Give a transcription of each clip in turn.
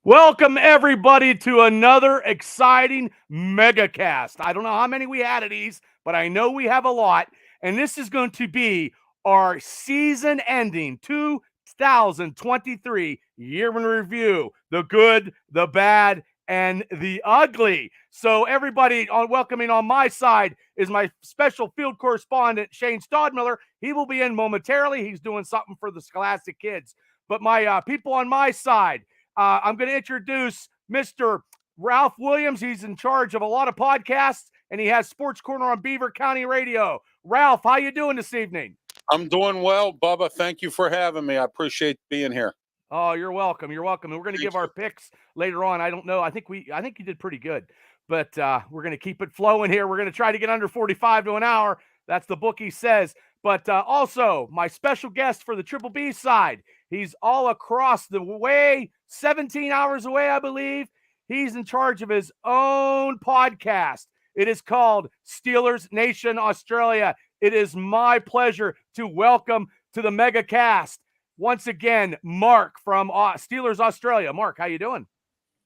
Welcome, everybody, to another exciting megacast. I don't know how many we had of these, but I know we have a lot. And this is going to be our season-ending 2023 year in review. The good, the bad, and the ugly. So everybody welcoming on my side is my special field correspondent, Shane Stadtmiller. He will be in momentarily. He's doing something for the Scholastic kids. But my people on my side, I'm going to introduce Mr. Ralph Williams. He's in charge of a lot of podcasts, and he has Sports Corner on Beaver County Radio. Ralph, how you doing this evening? I'm doing well, Bubba. Thank you for having me. I appreciate being here. Oh, you're welcome. You're welcome. And we're going to give our picks later on. I don't know. I think you did pretty good, but we're going to keep it flowing here. We're going to try to get under 45 to an hour. That's the bookie says. But also my special guest for the Triple B side. He's all across the way, 17 hours away, I believe. He's in charge of his own podcast. It is called Steelers Nation Australia. It is my pleasure to welcome to the mega cast once again, Mark from Steelers Australia. Mark, how you doing?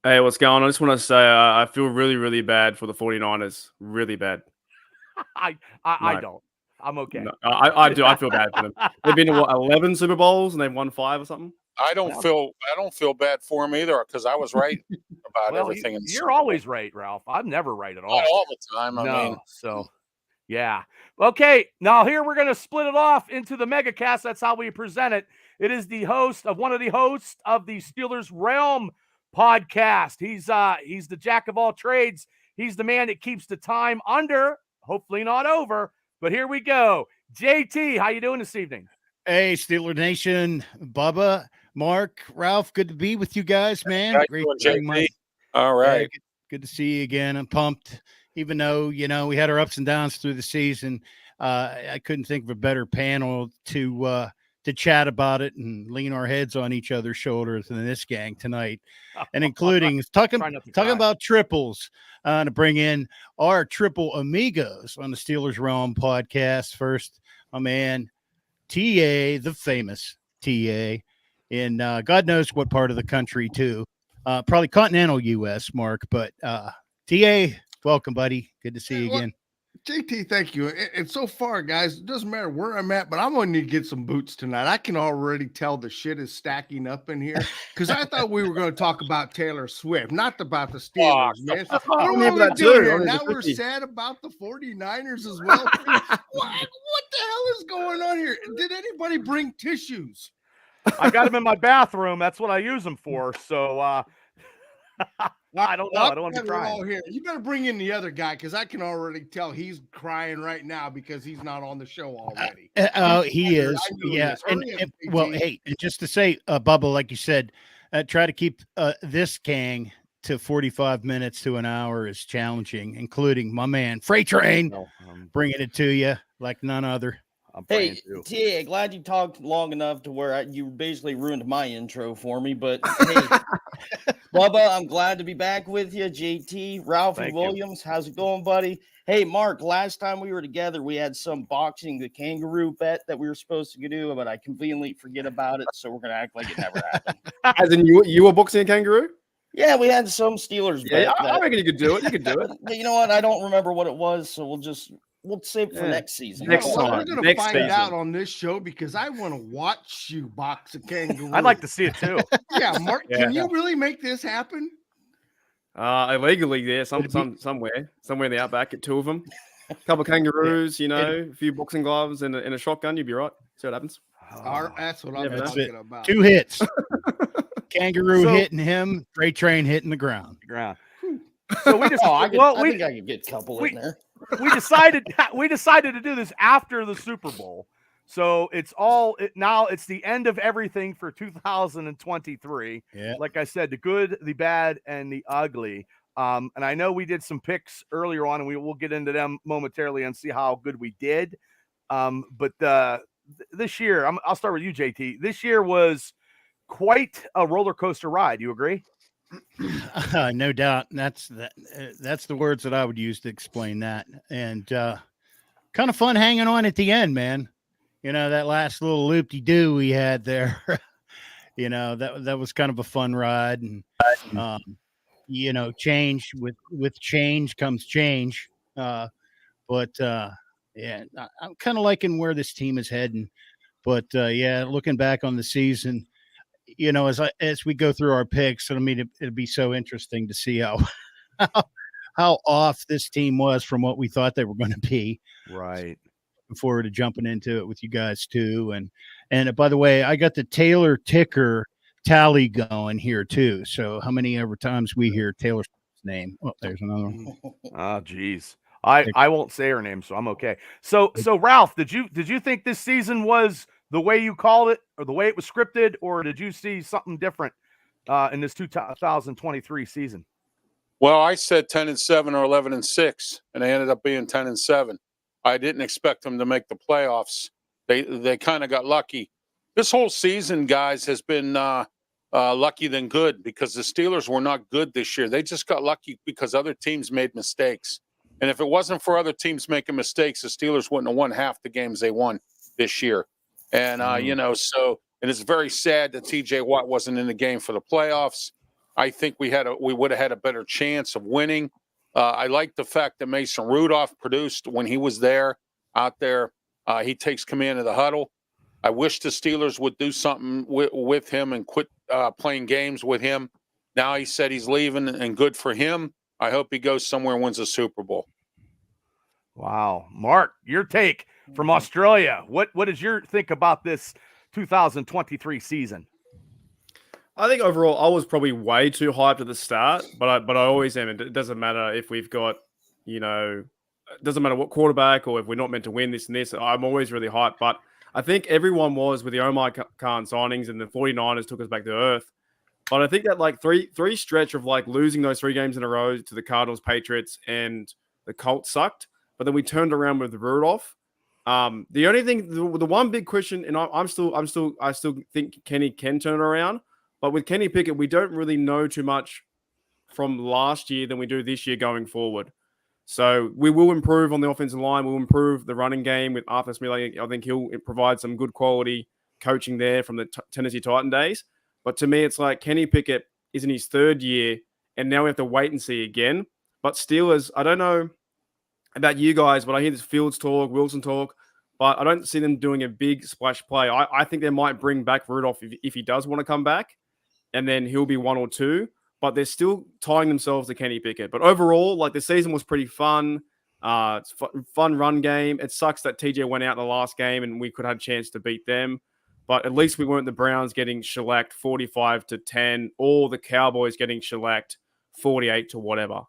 Hey, what's going on? I just want to say I feel really, really bad for the 49ers. Really bad. I don't. I'm okay. No, I do. I feel bad for them. They've been in 11 Super Bowls and they've won 5 or something. I don't feel bad for them either because I was right about everything. You're always right, Ralph. I'm never right at all. Not all the time. I mean, so yeah. Okay. Now here we're going to split it off into the mega cast. That's how we present it. It is the host of one of the hosts of the Steelers Realm podcast. He's the jack of all trades. He's the man that keeps the time under, hopefully not over. But here we go. JT, how you doing this evening? Hey, Steeler Nation, Bubba, Mark, Ralph, good to be with you guys, man. Great JT. All right. Good to see you again. I'm pumped, even though, we had our ups and downs through the season. I couldn't think of a better panel to chat about it and lean our heads on each other's shoulders than this gang tonight, and including talking about triples, to bring in our triple amigos on the Steelers Realm podcast. First, my man, TA, the famous TA, in God knows what part of the country too, probably continental U.S., Mark, but TA, welcome, buddy. Good to see you again. JT, thank you. And so far, guys, it doesn't matter where I'm at, but I'm going to need to get some boots tonight. I can already tell the shit is stacking up in here because I thought we were going to talk about Taylor Swift, not about the Steelers, man. What are we doing here? Now we're sad about the 49ers as well. What the hell is going on here? Did anybody bring tissues? I got them in my bathroom. That's what I use them for. So, I don't know. I don't want to try. You better bring in the other guy because I can already tell he's crying right now because he's not on the show already. He is. Yeah. Hey, and just to say, Bubba, like you said, try to keep this gang to 45 minutes to an hour is challenging, including my man Freight Train bringing it to you like none other. Hey, TA, glad you talked long enough to where you basically ruined my intro for me. But hey, Bubba, I'm glad to be back with you. JT, Ralphie Williams, how's it going, buddy? Hey, Mark, last time we were together, we had some boxing the kangaroo bet that we were supposed to do, but I conveniently forget about it, so we're going to act like it never happened. As in you were boxing a kangaroo? Yeah, we had some Steelers bet. Yeah, I reckon you could do it. You could do it. You know what? I don't remember what it was, so we'll save it for next season. We're going to find out on this show because I want to watch you box a kangaroo. I'd like to see it too. Yeah, Mark, can you really make this happen? Illegally there, somewhere in the outback, get 2 of them, a couple of kangaroos, a few boxing gloves and a shotgun. You'd be right. See what happens. That's what I'm talking about. 2 hits. Kangaroo hitting him, Freight Train hitting the ground. So we just I think I could get a couple in there. We decided to do this after the Super Bowl. So now it's the end of everything for 2023. Yeah. Like I said, the good, the bad, and the ugly. And I know we did some picks earlier on, and we will get into them momentarily and see how good we did. But this year, I'll start with you, JT. This year was quite a roller coaster ride. You agree? No doubt. That's the words that I would use to explain that. And kind of fun hanging on at the end, man. That last little loop-de-doo we had there. That was kind of a fun ride. And Change with change comes change. But yeah, I'm kind of liking where this team is heading. But yeah, looking back on the season, as we go through our picks, I mean, it'd be so interesting to see how off this team was from what we thought they were going to be. Right. Looking forward to jumping into it with you guys too. And by the way, I got the Taylor ticker tally going here too. So how many ever times we hear Taylor's name? Oh, there's another one. Oh, geez. I won't say her name, so I'm okay. So Ralph, did you think this season was the way you called it, or the way it was scripted, or did you see something different in this 2023 season? Well, I said 10-7 or 11-6, and they ended up being 10-7. I didn't expect them to make the playoffs. They kind of got lucky. This whole season, guys, has been lucky than good, because the Steelers were not good this year. They just got lucky because other teams made mistakes. And if it wasn't for other teams making mistakes, the Steelers wouldn't have won half the games they won this year. And, and it's very sad that TJ Watt wasn't in the game for the playoffs. I think we would have had a better chance of winning. I like the fact that Mason Rudolph produced when he was out there. He takes command of the huddle. I wish the Steelers would do something with him and quit playing games with him. Now he said he's leaving, and good for him. I hope he goes somewhere and wins a Super Bowl. Wow. Mark, your take from Australia. What did you think about this 2023 season? I think overall I was probably way too hyped at the start, but I always am. It doesn't matter if we've got, it doesn't matter what quarterback or if we're not meant to win this and this. I'm always really hyped, but I think everyone was with the Omar Khan signings, and the 49ers took us back to earth. But I think that like three stretch of like losing those 3 games in a row to the Cardinals, Patriots, and the Colts sucked. But then we turned around with Rudolph. The only thing, the one big question, and I still think Kenny can turn around. But with Kenny Pickett, we don't really know too much from last year than we do this year going forward. So we will improve on the offensive line. We'll improve the running game with Arthur Smith. I think he'll provide some good quality coaching there from the Tennessee Titan days. But to me, it's like Kenny Pickett is in his 3rd year, and now we have to wait and see again. But Steelers, I don't know about you guys, but I hear this Fields talk, Wilson talk, but I don't see them doing a big splash play. I think they might bring back Rudolph if he does want to come back, and then he'll be 1 or 2. But they're still tying themselves to Kenny Pickett. But overall, like, the season was pretty fun. It's fun run game. It sucks that TJ went out in the last game and we could have had a chance to beat them. But at least we weren't the Browns getting shellacked 45-10, or the Cowboys getting shellacked 48 to whatever.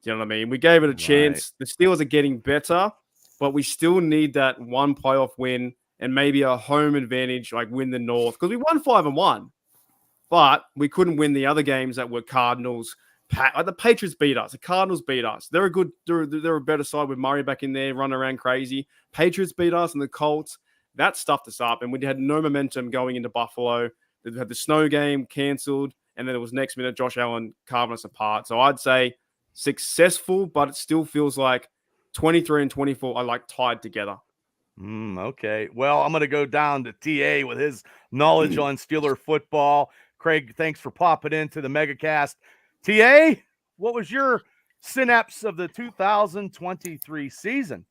Do you know what I mean? We gave it a chance. The Steelers are getting better, but we still need that one playoff win and maybe a home advantage, like win the North. Because we won 5-1. But we couldn't win the other games that were Cardinals. The Patriots beat us. The Cardinals beat us. They're a better side with Murray back in there, running around crazy. Patriots beat us, and the Colts. That stuffed us up, and we had no momentum going into Buffalo. They had the snow game canceled, and then it was next minute Josh Allen carving us apart. So I'd say successful, but it still feels like 23 and 24 are like tied together. Okay. Well, I'm going to go down to TA with his knowledge on Steeler football. Craig, thanks for popping into the MegaCast. TA, what was your synapse of the 2023 season?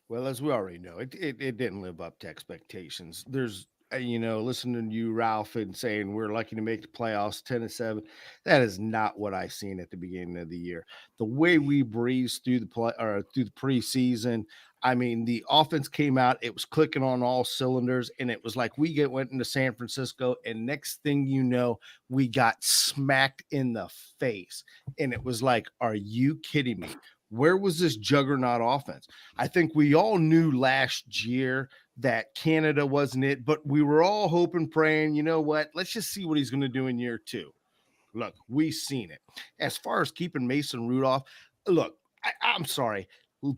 Well, as we already know, it didn't live up to expectations. There's, listening to you, Ralph, and saying we're lucky to make the playoffs 10-7. That is not what I seen at the beginning of the year. The way we breezed through through the preseason, I mean, the offense came out, it was clicking on all cylinders, and it was like we went into San Francisco, and next thing you know, we got smacked in the face. And it was like, are you kidding me? Where was this juggernaut offense? I think we all knew last year that Canada wasn't it, but we were all hoping, praying, you know what? Let's just see what he's going to do in year 2. Look, we've seen it. As far as keeping Mason Rudolph, look, I'm sorry.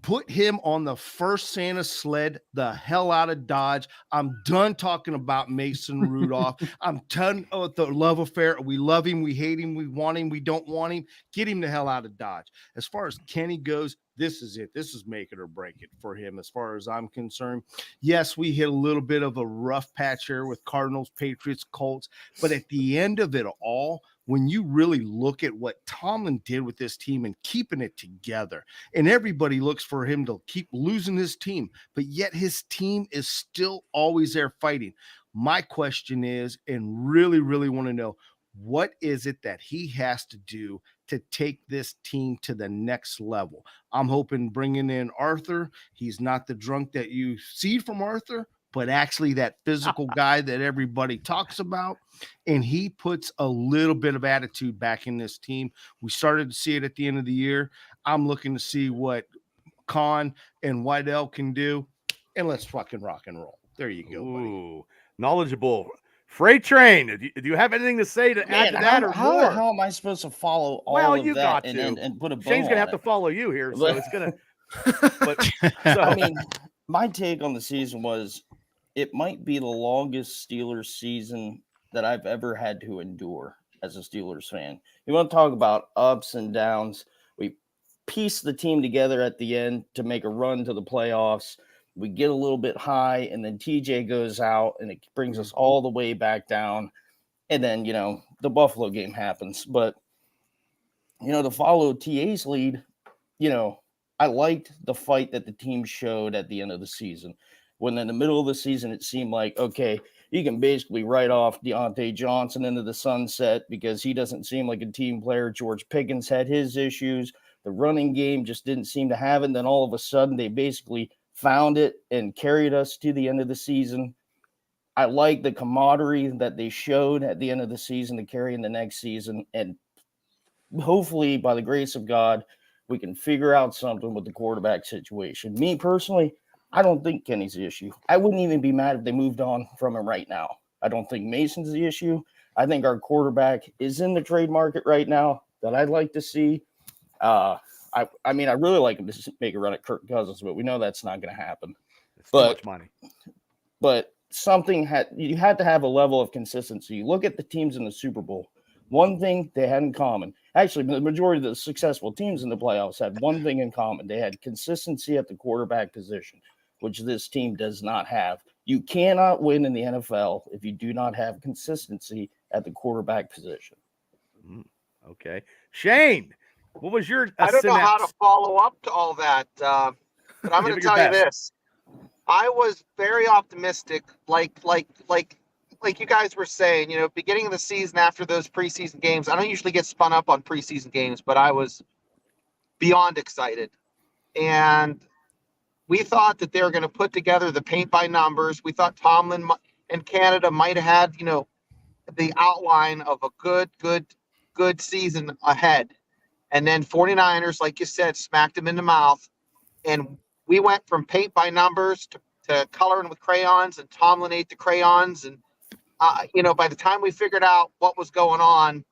Put him on the first Santa sled the hell out of Dodge. I'm done talking about Mason Rudolph. I'm done with the love affair. We love him. We hate him. We want him. We don't want him. Get him the hell out of Dodge. As far as Kenny goes, this is it. This is make it or break it for him as far as I'm concerned. Yes, we hit a little bit of a rough patch here with Cardinals, Patriots, Colts. But at the end of it all, when you really look at what Tomlin did with this team and keeping it together, and everybody looks for him to keep losing his team, but yet his team is still always there fighting. My question is, and really, really want to know, what is it that he has to do to take this team to the next level? I'm hoping bringing in Arthur. He's not the drunk that you see from Arthur, but actually that physical guy that everybody talks about. And he puts a little bit of attitude back in this team. We started to see it at the end of the year. I'm looking to see what Khan and Whitell can do. And let's fucking rock and roll. There you go, buddy. Ooh, knowledgeable. Freight Train, do you have anything to say to add to that or how more? the hell am I supposed to follow all of that and put a bow Shane's going to have to follow you here, so it's going to – I mean, my take on the season was it might be the longest Steelers season that I've ever had to endure as a Steelers fan. You want to talk about ups and downs. We pieced the team together at the end to make a run to the playoffs. We get a little bit high, and then TJ goes out, and it brings us all the way back down. And then, the Buffalo game happens. But, to follow TA's lead, I liked the fight that the team showed at the end of the season. When in the middle of the season, it seemed like, okay, you can basically write off Deontay Johnson into the sunset because he doesn't seem like a team player. George Pickens had his issues. The running game just didn't seem to have it. And then all of a sudden, they basically found it and carried us to the end of the season. I like the camaraderie that they showed at the end of the season to carry in the next season. And hopefully, by the grace of God, we can figure out something with the quarterback situation. Me personally, I don't think Kenny's the issue. I wouldn't even be mad if they moved on from him right now. I don't think Mason's the issue. I think our quarterback is in the trade market right now that I'd like to see. I mean, I really like him to make a run at Kirk Cousins, but we know that's not going to happen. It's too much money. But you had to have a level of consistency. You look at the teams in the Super Bowl. One thing they had in common. Actually, the majority of the successful teams in the playoffs had one thing in common. They had consistency at the quarterback position, which this team does not have. You cannot win in the NFL if you do not have consistency at the quarterback position. Okay. Shane, what was your I don't know how to follow up to all that, but I'm going to tell you this. I was very optimistic, like you guys were saying, beginning of the season after those preseason games. I don't usually get spun up on preseason games, but I was beyond excited. And we thought that they were going to put together the paint by numbers. We thought Tomlin and Canada might have had, the outline of a good season ahead. And then 49ers, like you said, smacked them in the mouth. And we went from paint by numbers to coloring with crayons, and Tomlin ate the crayons. And, by the time we figured out what was going on,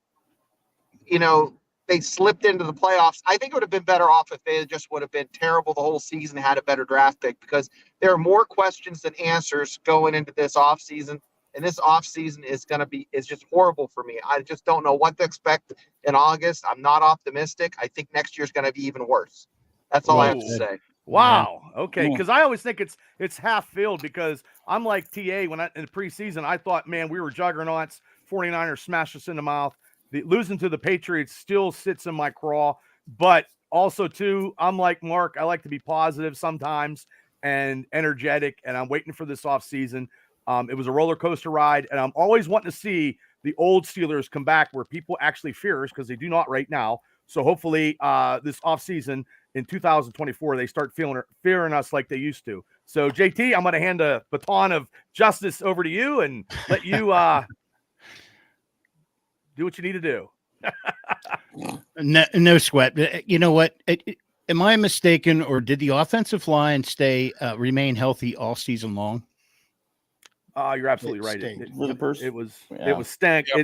they slipped into the playoffs. I think it would have been better off if they just would have been terrible the whole season, had a better draft pick, because there are more questions than answers going into this offseason. And this offseason is just horrible for me. I just don't know what to expect in August. I'm not optimistic. I think next year's going to be even worse. That's all I have to say. Wow. Okay. Because I always think it's half filled, because I'm like TA in the preseason, I thought, man, we were juggernauts. 49ers smashed us in the mouth. Losing to the Patriots still sits in my craw. But also, too, I'm like Mark. I like to be positive sometimes and energetic, and I'm waiting for this offseason. It was a roller coaster ride, and I'm always wanting to see the old Steelers come back where people actually fear us, because they do not right now. So hopefully this offseason in 2024, they start fearing us like they used to. So, JT, I'm going to hand the baton of justice over to you and let you do what you need to do. No sweat. You know what? Am I mistaken, or did the offensive line remain healthy all season long? You're absolutely right. It was stank. Yeah,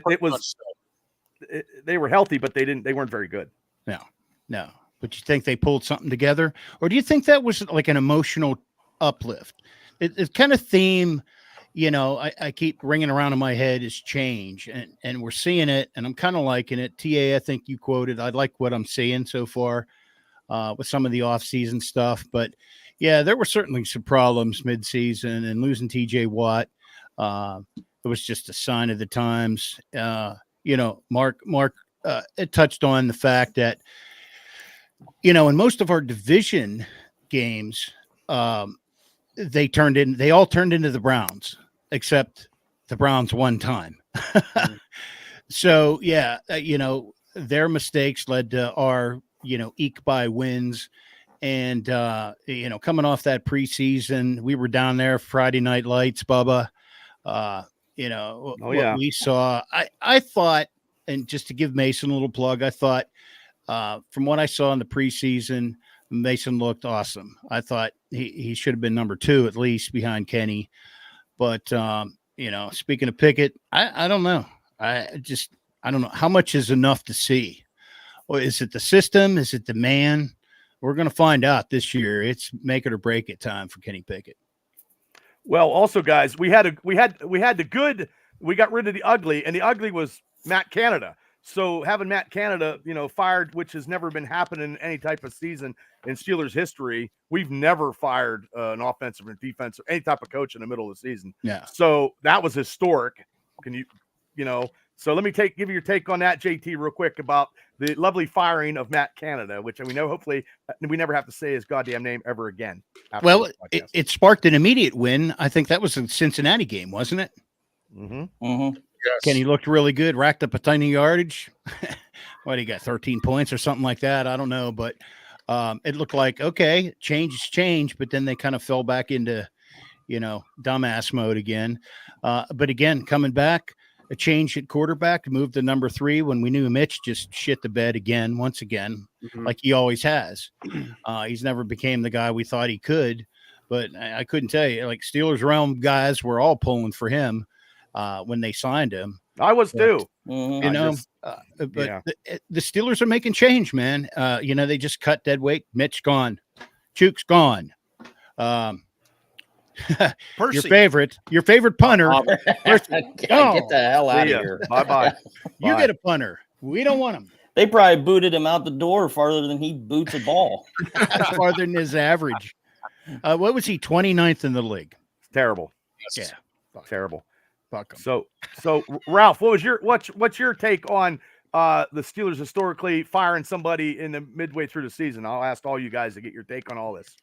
they were healthy, but they weren't very good. No. But you think they pulled something together, or do you think that was like an emotional uplift? It's kind of theme, I keep ringing around in my head is change, and we're seeing it, and I'm kind of liking it. TA, I think you quoted, I like what I'm seeing so far with some of the off-season stuff, but yeah, there were certainly some problems mid-season, and losing TJ Watt, it was just a sign of the times. Mark it touched on the fact that, in most of our division games, they all turned into the Browns, except the Browns one time. So, their mistakes led to our, eke by wins. And, coming off that preseason, we were down there, Friday Night Lights, Bubba. What we saw, I thought, and just to give Mason a little plug, I thought from what I saw in the preseason, Mason looked awesome. I thought he should have been number 2 at least behind Kenny. But, speaking of Pickett, I don't know. I don't know how much is enough to see. Or is it the system? Is it the man? We're going to find out this year. It's make it or break it time for Kenny Pickett. Well, also, guys, we got rid of the ugly, and the ugly was Matt Canada. So having Matt Canada, fired, which has never been happening in any type of season in Steelers history. We've never fired an offensive or defensive, any type of coach in the middle of the season. Yeah. So that was historic. So let me give you your take on that, JT, real quick, about the lovely firing of Matt Canada, which we know hopefully we never have to say his goddamn name ever again. Well, it sparked an immediate win. I think that was a Cincinnati game, wasn't it? Mm-hmm. Mm-hmm. Yes. Kenny looked really good, racked up a tiny yardage. What, he got 13 points or something like that? I don't know, but it looked like, okay, change is change, but then they kind of fell back into, dumbass mode again. But again, coming back, a change at quarterback, moved to number 3 when we knew Mitch just shit the bed once again, like he always has. He's never became the guy we thought he could, but I couldn't tell you, like Steelers realm guys were all pulling for him when they signed him. I was too. The Steelers are making change, man. They just cut dead weight. Mitch gone. Chuke's gone. Your favorite punter. Get the hell out of here. Bye-bye. You get a punter. We don't want him. They probably booted him out the door farther than he boots a ball. Farther than his average. What was he? 29th in the league. It's terrible. Yeah. Terrible. Fuck him. So Ralph, what's your take on the Steelers historically firing somebody in the midway through the season? I'll ask all you guys to get your take on all this.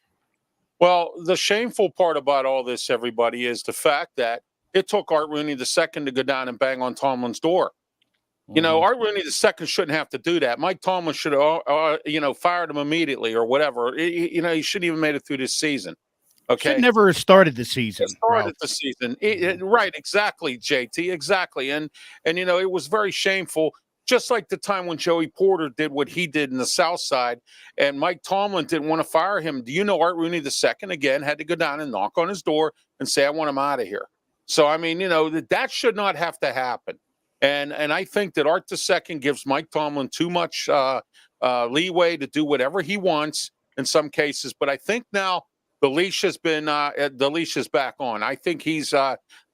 Well, the shameful part about all this, everybody, is the fact that it took Art Rooney II to go down and bang on Tomlin's door. Art Rooney II shouldn't have to do that. Mike Tomlin should have, fired him immediately or whatever. He shouldn't even made it through this season. Okay, should never have started the season. Right? Exactly, JT. Exactly, and it was very shameful. Just like the time when Joey Porter did what he did in the South Side, and Mike Tomlin didn't want to fire him. Do you know Art Rooney II again had to go down and knock on his door and say, "I want him out of here." So I mean, that should not have to happen. And I think that Art II gives Mike Tomlin too much leeway to do whatever he wants in some cases. But I think now the leash has been the leash is back on. I think he's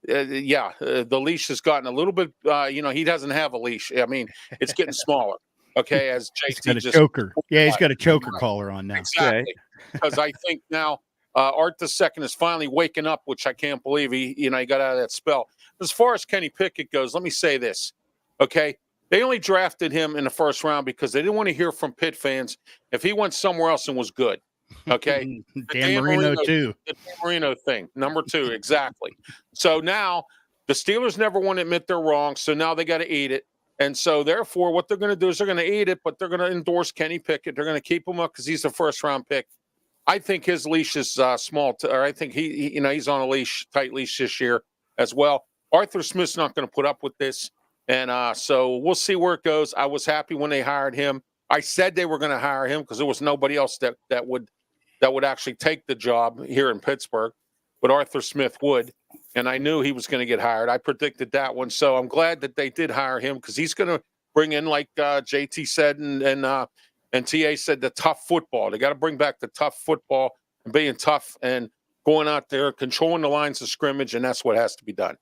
the leash has gotten a little bit. He doesn't have a leash. I mean, it's getting smaller. Okay, as JT he's got a choker. Yeah, he's got a choker collar on now. Exactly, because I think now Art II is finally waking up, which I can't believe he got out of that spell. As far as Kenny Pickett goes, let me say this. Okay, they only drafted him in the first round because they didn't want to hear from Pitt fans if he went somewhere else and was good. Okay, Dan Marino too. The Dan Marino thing, number 2, exactly. So now the Steelers never want to admit they're wrong, so now they got to eat it. And so therefore, what they're going to do is they're going to eat it, but they're going to endorse Kenny Pickett. They're going to keep him up because he's a first-round pick. I think his leash is small, or I think he's on a tight leash this year as well. Arthur Smith's not going to put up with this, and so we'll see where it goes. I was happy when they hired him. I said they were going to hire him because there was nobody else that would actually take the job here in Pittsburgh, but Arthur Smith would, and I knew he was going to get hired. I predicted that one, so I'm glad that they did hire him because he's going to bring in, like JT said and TA said, the tough football. They got to bring back the tough football and being tough and going out there, controlling the lines of scrimmage, and that's what has to be done.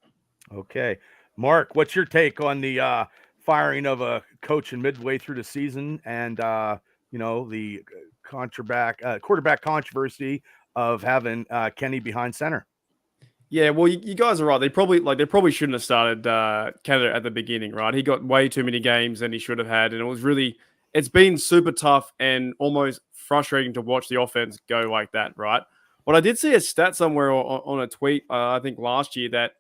Okay. Mark, what's your take on the firing of a coach in midway through the season and, the quarterback controversy of having Kenny behind center? Yeah, well, you guys are right. They probably shouldn't have started Canada at the beginning, right? He got way too many games than he should have had, and it's been super tough and almost frustrating to watch the offense go like that, right? But I did see a stat somewhere on a tweet, I think last year, that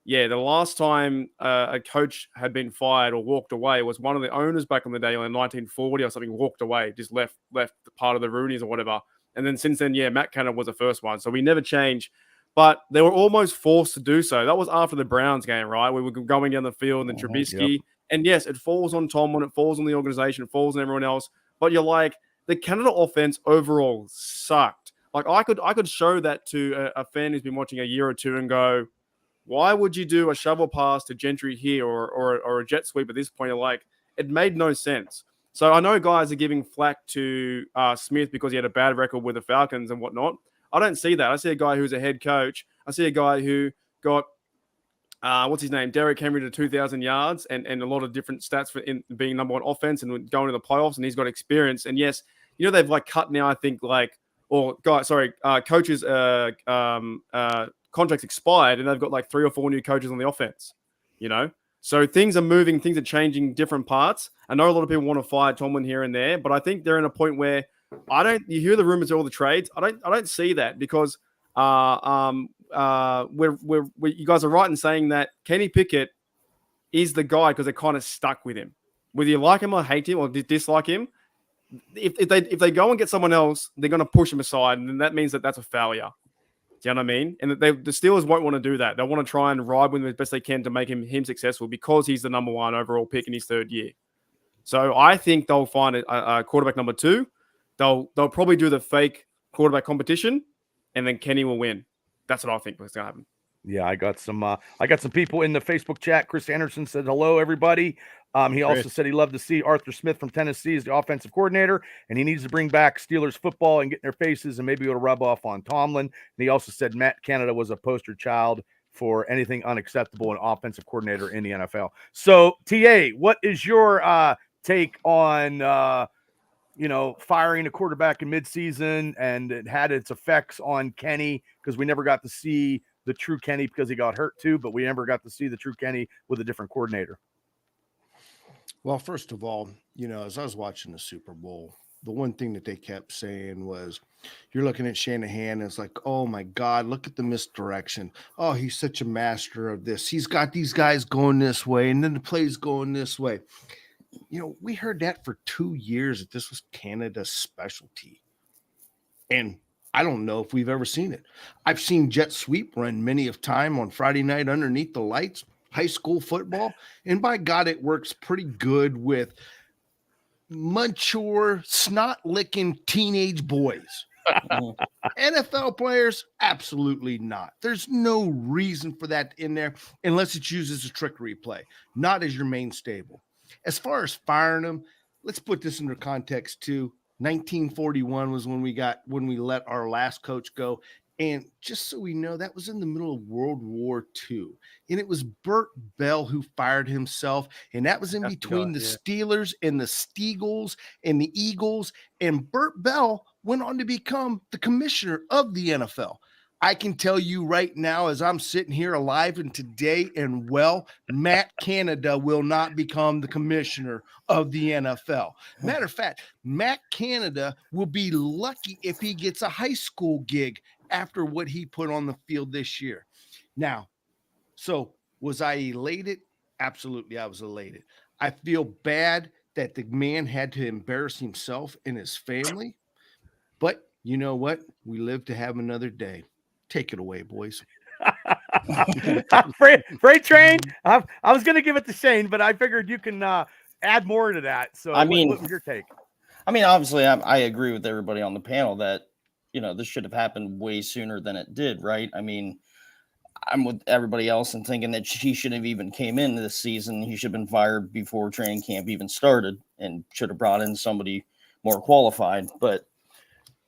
the last time a coach had been fired or walked away was one of the owners back in the day, in 1940 or something, walked away, just left part of the Roonies or whatever. And then since then, Matt Canada was the first one, so we never changed. But they were almost forced to do so. That was after the Browns game, right? We were going down the field and Trubisky. Yep. And yes, it falls on Tomlin, it falls on the organization, it falls on everyone else. But you're like, the Canada offense overall sucked. Like, I could show that to a fan who's been watching a year or two and go, why would you do a shovel pass to Gentry here or a jet sweep at this point? You're like, it made no sense. So I know guys are giving flack to Smith because he had a bad record with the Falcons and whatnot. I don't see that. I see a guy who's a head coach. I see a guy who got, what's his name? Derrick Henry to 2,000 yards and a lot of different stats for in being number one offense and going to the playoffs. And he's got experience. And yes, they've cut now, I think, coaches, contracts expired and they've got 3 or 4 new coaches on the offense, So things are moving, things are changing different parts. I know a lot of people want to fire Tomlin here and there, but I think they're in a point where you hear the rumors of all the trades. I don't see that because you guys are right in saying that Kenny Pickett is the guy because they're kind of stuck with him. Whether you like him or hate him or dislike him, if they go and get someone else, they're going to push him aside, and that means that that's a failure. Do you know what I mean? And the Steelers won't want to do that. They'll want to try and ride with him as best they can to make him successful because he's the number 1 overall pick in his 3rd year. So I think they'll find a quarterback number 2. They'll probably do the fake quarterback competition, and then Kenny will win. That's what I think is going to happen. Yeah, I got some people in the Facebook chat. Chris Anderson said hello, everybody. He also said he loved to see Arthur Smith from Tennessee as the offensive coordinator, and he needs to bring back Steelers football and get in their faces, and maybe it'll rub off on Tomlin. And he also said Matt Canada was a poster child for anything unacceptable in offensive coordinator in the NFL. So, TA, what is your take on firing a quarterback in midseason, and it had its effects on Kenny because we never got to see the true Kenny because he got hurt too, but we never got to see the true Kenny with a different coordinator. Well, first of all, as I was watching the Super Bowl, the one thing that they kept saying was, you're looking at Shanahan and it's like, oh my God, look at the misdirection. Oh, he's such a master of this. He's got these guys going this way and then the play's going this way. We heard that for 2 years that this was Canada's specialty. And I don't know if we've ever seen it. I've seen jet sweep run many of time on Friday night underneath the lights, high school football. And by God, it works pretty good with mature, snot-licking teenage boys. NFL players, absolutely not. There's no reason for that in there unless it's used as a trickery play, not as your main stable. As far as firing them, let's put this into context too. 1941 was when we let our last coach go. And just so we know, that was in the middle of World War II. And it was Burt Bell who fired himself. And that was in between the Steelers and the Steagles and the Eagles. And Burt Bell went on to become the commissioner of the NFL. I can tell you right now, as I'm sitting here alive and today and well, Matt Canada will not become the commissioner of the NFL. Matter of fact, Matt Canada will be lucky if he gets a high school gig after what he put on the field this year. Now, so was I elated? Absolutely, I was elated. I feel bad that the man had to embarrass himself and his family, but you know what? We live to have another day. Take it away, boys. Freight train. I was going to give it to Shane, but I figured you can add more to that. So, what was your take? Obviously, I agree with everybody on the panel that this should have happened way sooner than it did, right? I'm with everybody else and thinking that he shouldn't have even came in this season. He should have been fired before training camp even started and should have brought in somebody more qualified. But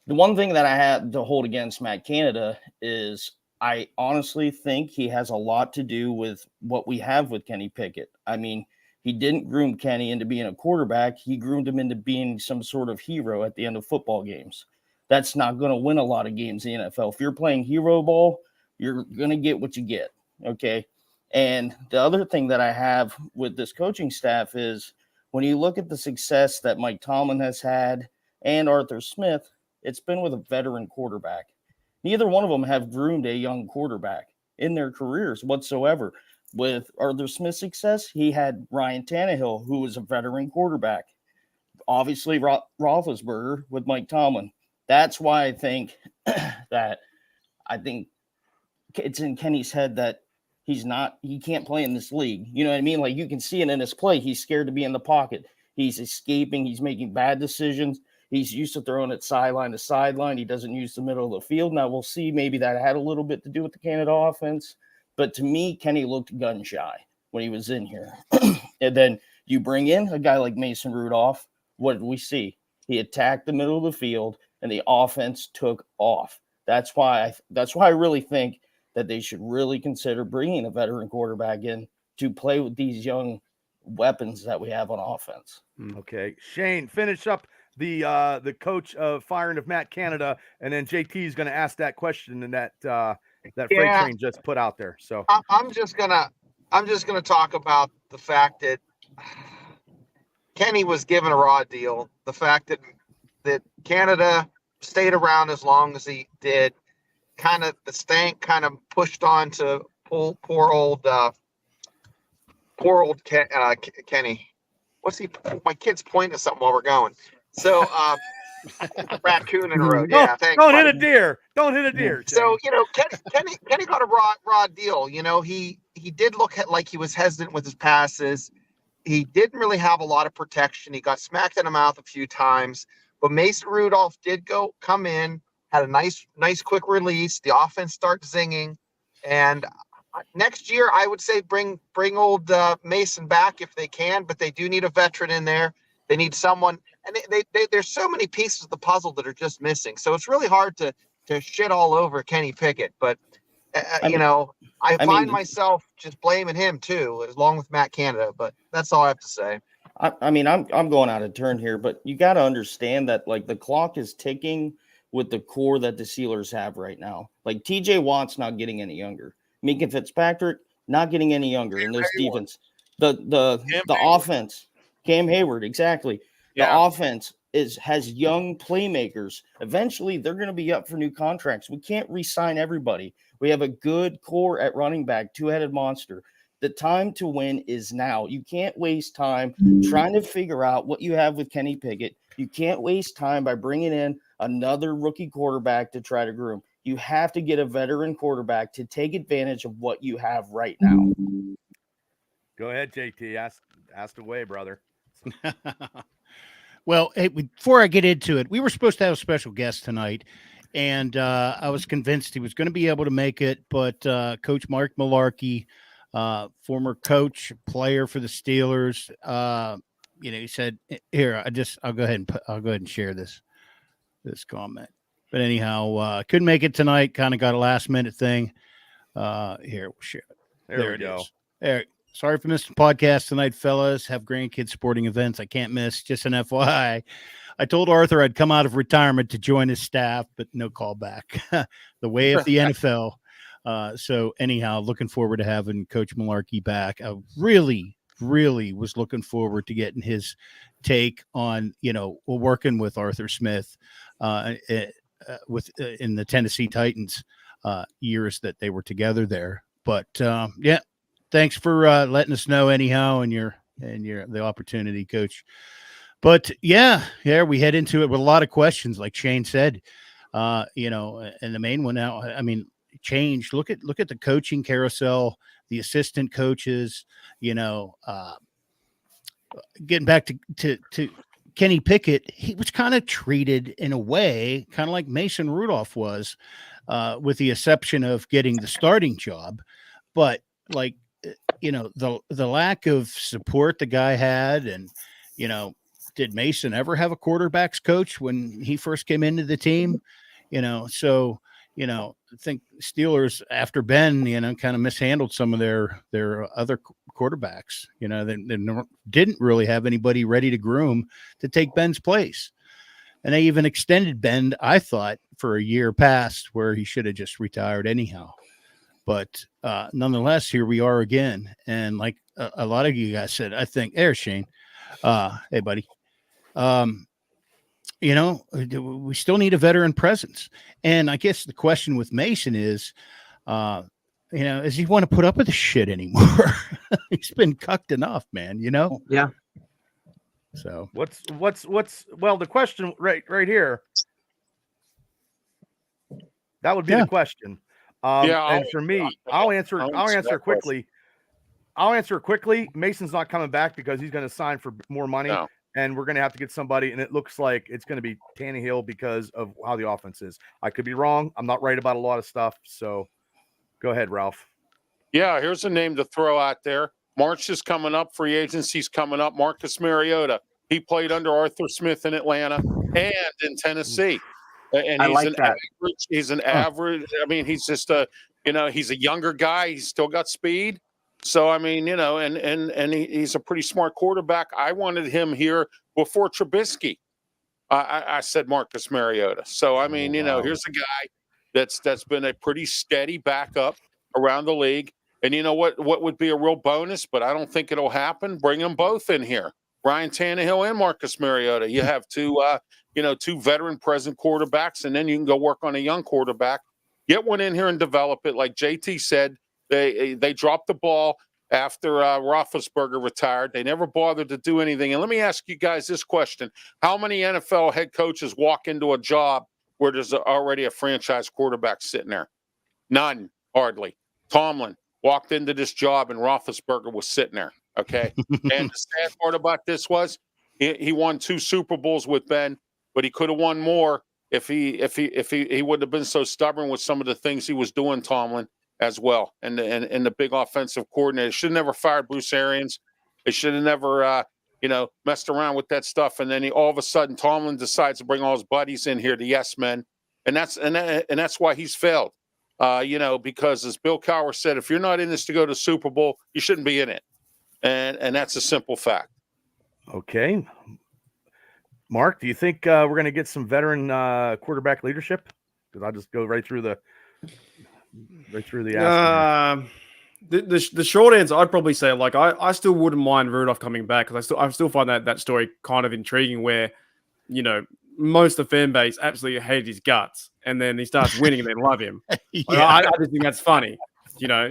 the one thing that I had to hold against Matt Canada is I honestly think he has a lot to do with what we have with Kenny Pickett. He didn't groom Kenny into being a quarterback. He groomed him into being some sort of hero at the end of football games. That's not going to win a lot of games in the NFL. If you're playing hero ball, you're going to get what you get. Okay. And the other thing that I have with this coaching staff is when you look at the success that Mike Tomlin has had and Arthur Smith, it's been with a veteran quarterback. Neither one of them have groomed a young quarterback in their careers whatsoever. With Arthur Smith's success, he had Ryan Tannehill, who was a veteran quarterback. Obviously, Roethlisberger with Mike Tomlin. That's why I think it's in Kenny's head that he can't play in this league. You know what I mean? Like, you can see it in his play. He's scared to be in the pocket. He's escaping. He's making bad decisions. He's used to throwing it sideline to sideline. He doesn't use the middle of the field. Now we'll see. Maybe that had a little bit to do with the Canada offense. But to me, Kenny looked gun shy when he was in here. And then you bring in a guy like Mason Rudolph. What did we see? He attacked the middle of the field, and the offense took off. That's why I really think that they should really consider bringing a veteran quarterback in to play with these young weapons that we have on offense. Okay, Shane, finish up the coach of firing of Matt Canada, and then JT is going to ask that question and that freight train just put out there. So I'm just gonna talk about the fact that Kenny was given a raw deal. The fact that Canada stayed around as long as he did, kind of the stank kind of pushed on to poor old Kenny. What's he? My kid's pointing at something while we're going. So raccoon in a road. Yeah, thanks. Don't hit a deer. Don't hit a deer. So Kenny got a raw deal. He did look like he was hesitant with his passes. He didn't really have a lot of protection. He got smacked in the mouth a few times. But Mason Rudolph did come in, had a nice quick release. The offense starts zinging, and next year I would say bring old Mason back if they can. But they do need a veteran in there. They need someone, and there's so many pieces of the puzzle that are just missing. So it's really hard to shit all over Kenny Pickett. But I find myself just blaming him too, along with Matt Canada. But that's all I have to say. I'm going out of turn here, but you got to understand that like the clock is ticking with the core that the Steelers have right now. Like TJ Watt's not getting any younger. Minka Fitzpatrick not getting any younger in those defense. The offense, Cam Hayward, exactly. The offense has young playmakers. Eventually, they're going to be up for new contracts. We can't re-sign everybody. We have a good core at running back, two-headed monster. The time to win is now. You can't waste time trying to figure out what you have with Kenny Pickett. You can't waste time by bringing in another rookie quarterback to try to groom. You have to get a veteran quarterback to take advantage of what you have right now. Go ahead, JT. Ask away, brother. Well, hey, before I get into it, we were supposed to have a special guest tonight, and I was convinced he was going to be able to make it, but Coach Mark Malarkey, former coach, player for the Steelers, he said, "Here, I'll go ahead and share this comment." But anyhow, couldn't make it tonight. Kind of got a last minute thing. Here, we'll share it. There we go. There. Sorry for missing the podcast tonight, fellas. Have grandkids sporting events I can't miss. Just an FYI. I told Arthur I'd come out of retirement to join his staff, but no call back. The way of the NFL. So anyhow, looking forward to having Coach Malarkey back. I really, really was looking forward to getting his take on, working with Arthur Smith in the Tennessee Titans years that they were together there. But thanks for letting us know anyhow, and the opportunity, Coach. But we head into it with a lot of questions, like Shane said, and the main one now, change. Look at the coaching carousel, the assistant coaches, getting back to Kenny Pickett. He was kind of treated in a way, kind of like Mason Rudolph was, with the exception of getting the starting job. But the lack of support the guy had, and, did Mason ever have a quarterbacks coach when he first came into the team? I think Steelers after Ben, kind of mishandled some of their other quarterbacks. They didn't really have anybody ready to groom to take Ben's place. And they even extended Ben, I thought, for a year past where he should have just retired anyhow. But nonetheless, here we are again. And like a lot of you guys said, I think, Shane, hey, buddy, we still need a veteran presence. And I guess the question with Mason is, does he want to put up with the shit anymore? He's been cucked enough, man, Yeah. So the question right here, that would be the question. And for me, I'll answer quickly. I'll answer quickly. Mason's not coming back because he's going to sign for more money, and we're going to have to get somebody. And it looks like it's going to be Tannehill because of how the offense is. I could be wrong. I'm not right about a lot of stuff. So go ahead, Ralph. Yeah, here's a name to throw out there. March is coming up. Free agency's coming up. Marcus Mariota. He played under Arthur Smith in Atlanta and in Tennessee. And he's an average. I mean, he's just he's a younger guy. He's still got speed. So, I mean, and he's a pretty smart quarterback. I wanted him here before Trubisky. I said Marcus Mariota. So, I mean, here's a guy that's been a pretty steady backup around the league. And you know what would be a real bonus, but I don't think it'll happen? Bring them both in here. Ryan Tannehill and Marcus Mariota. You have two veteran present quarterbacks, and then you can go work on a young quarterback. Get one in here and develop it. Like JT said, they dropped the ball after Roethlisberger retired. They never bothered to do anything. And let me ask you guys this question. How many NFL head coaches walk into a job where there's already a franchise quarterback sitting there? None, hardly. Tomlin walked into this job and Roethlisberger was sitting there. Okay. And the sad part about this was he won 2 Super Bowls with Ben, but he could have won more if he wouldn't have been so stubborn with some of the things he was doing, Tomlin, as well. And the big offensive coordinator should have never fired Bruce Arians. They should have never messed around with that stuff. And then all of a sudden Tomlin decides to bring all his buddies in here, the yes men. And that's why he's failed. Because as Bill Cowher said, if you're not in this to go to Super Bowl, you shouldn't be in it. And that's a simple fact. Okay. Mark, do you think we're going to get some veteran quarterback leadership? Because I'll just go right through the the short answer, I'd probably say, like, I still wouldn't mind Rudolph coming back because I still find that story kind of intriguing where, most of the fan base absolutely hate his guts and then he starts winning and then love him. I just think that's funny.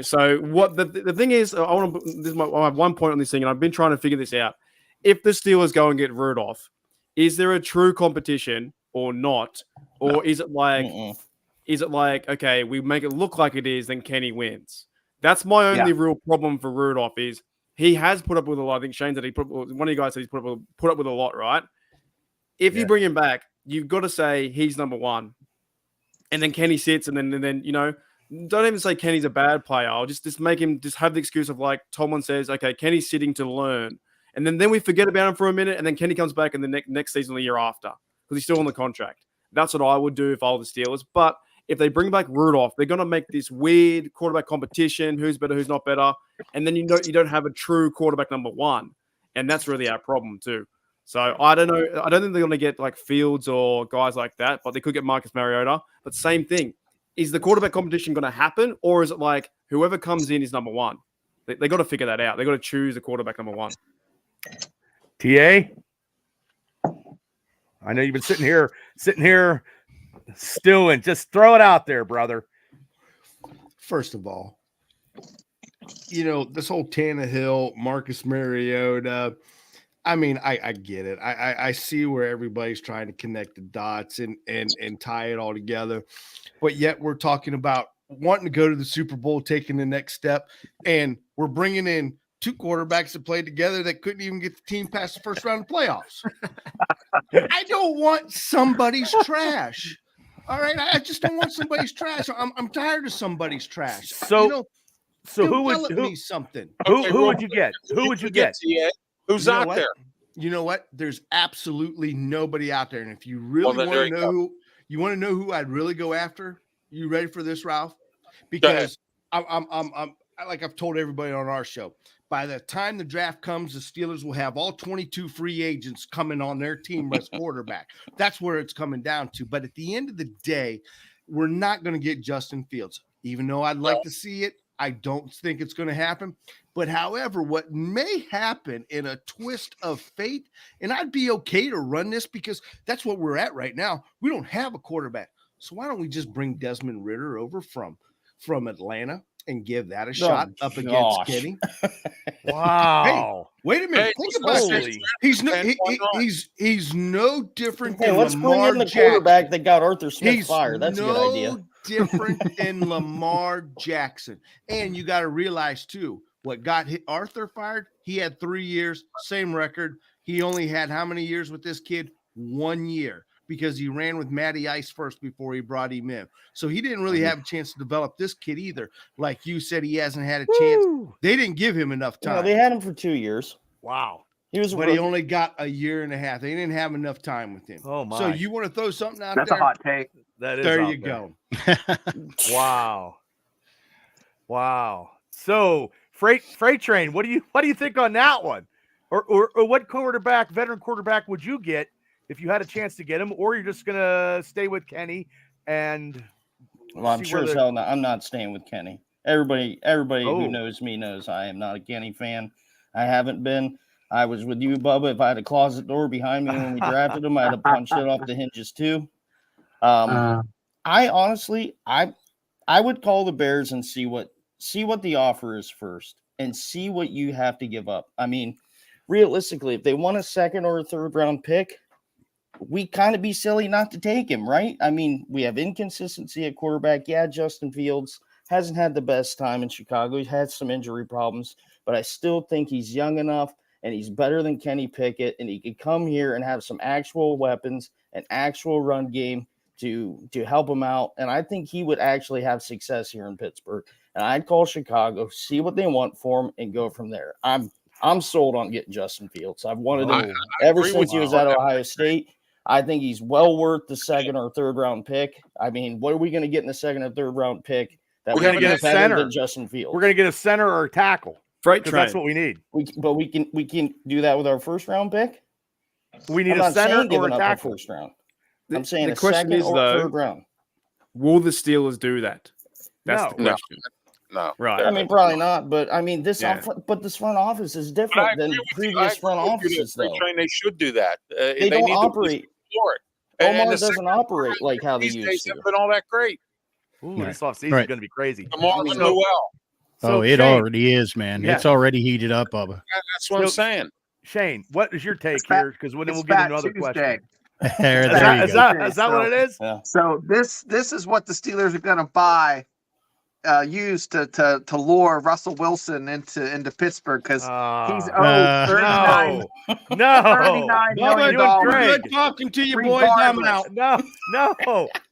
So what the thing is, I have one point on this thing, and I've been trying to figure this out. If the Steelers go and get Rudolph, is there a true competition or not? Or is it like, okay, we make it look like it is, then Kenny wins? That's my only real problem for Rudolph is he has put up with a lot. I think Shane said one of you guys said he's put up with a lot, right? If you bring him back, you've got to say he's number one. And then Kenny sits and then don't even say Kenny's a bad player. I'll just make him just have the excuse of, like Tomlin says, okay, Kenny's sitting to learn. And then we forget about him for a minute, and then Kenny comes back in the next season or the year after because he's still on the contract. That's what I would do if I were the Steelers. But if they bring back Rudolph, they're going to make this weird quarterback competition, who's better, who's not better. And then you don't have a true quarterback number one. And that's really our problem too. So I don't know. I don't think they're going to get like Fields or guys like that, but they could get Marcus Mariota. But same thing. Is the quarterback competition going to happen, or is it like whoever comes in is number one? They got to figure that out. They got to choose a quarterback number one. TA, I know you've been sitting here stewing. Just throw it out there, brother. First of all, this whole Tannehill, Marcus Mariota, I mean, I get it. I see where everybody's trying to connect the dots and tie it all together. But yet we're talking about wanting to go to the Super Bowl, taking the next step, and we're bringing in 2 quarterbacks that played together that couldn't even get the team past the first round of playoffs. I don't want somebody's trash. All right, I just don't want somebody's trash. I'm tired of somebody's trash. So who would something? Who would you get? Who would you get? Who's out there? You know what? There's absolutely nobody out there. And if you really want to know who I'd really go after, you ready for this, Ralph? Because I'm like I've told everybody on our show, by the time the draft comes, the Steelers will have all 22 free agents coming on their team as quarterback. That's where it's coming down to. But at the end of the day, we're not going to get Justin Fields. even though I'd like to see it. I don't think it's going to happen. But however, what may happen in a twist of fate, and I'd be okay to run this because that's what we're at right now. We don't have a quarterback. So why don't we just bring Desmond Ridder over from Atlanta and give that a shot up against Kenny? Wow. Hey, wait a minute. Hey, think about this. He's no different than let's Lamar bring in the Jackson. quarterback that got Arthur Smith He's fired. That's a good idea. Different than Lamar Jackson. And you got to realize, too, what got Arthur fired, he had 3 years, same record. He only had how many years with this kid? 1 year, because he ran with Matty Ice first before he brought him in. So he didn't really have a chance to develop this kid either. Like you said, he hasn't had a chance. They didn't give him enough time. No, they had him for 2 years. Wow. But he only got a year and a half. They didn't have enough time with him. Oh, my. So you want to throw something out That's there? a hot take. That is There out you go. Wow. Wow. So freight train, what do you think on that one? Or what quarterback, veteran quarterback, would you get if you had a chance to get him, or you're just gonna stay with Kenny and Well, I'm sure as hell not, I'm not staying with Kenny. Everybody who knows me knows I am not a Kenny fan. I haven't been. I was with you, Bubba. If I had a closet door behind me when we drafted him, I'd have punched it off the hinges too. I honestly, I would call the Bears and see what the offer is first, and see what you have to give up. I mean, realistically, if they want a second or a third round pick, we kind of be silly not to take him, right? I mean, we have inconsistency at quarterback. Yeah, Justin Fields hasn't had the best time in Chicago. He's had some injury problems, but I still think he's young enough and he's better than Kenny Pickett, and he could come here and have some actual weapons, an actual run game to help him out. And I think he would actually have success here in Pittsburgh. And I'd call Chicago, see what they want for him, and go from there. I'm sold on getting Justin Fields. I've wanted him ever since he was at Ohio State. I think he's well worth the second or third round pick. I mean, what are we going to get in the second or third round pick? We're going to get a center than Justin Fields. We're going to get a center or a tackle. Freight train. That's what we need. But we can do that with our first round pick. We need a center or a tackle. First round. I'm saying the a question second is, or though, third round. Will the Steelers do that? That's the question. No. Right. I mean, probably not. But I mean, this Yeah. but this front office is different than previous front offices, though. They should do that. They don't need operate. Omar doesn't operate like how they these used days to. haven't been all that great. Ooh, this offseason is going to be crazy. Marlon Noel. Oh, it already is, man. Yeah. It's already heated up, Bubba. That's what I'm saying. Shane, what is your take here? Because then we'll get into other questions. There you Is go. that what it is? Yeah. So this is what the Steelers are going to buy, use to lure Russell Wilson into Pittsburgh, because he's owed $39 million. Good talking to you, boys. I'm out. No.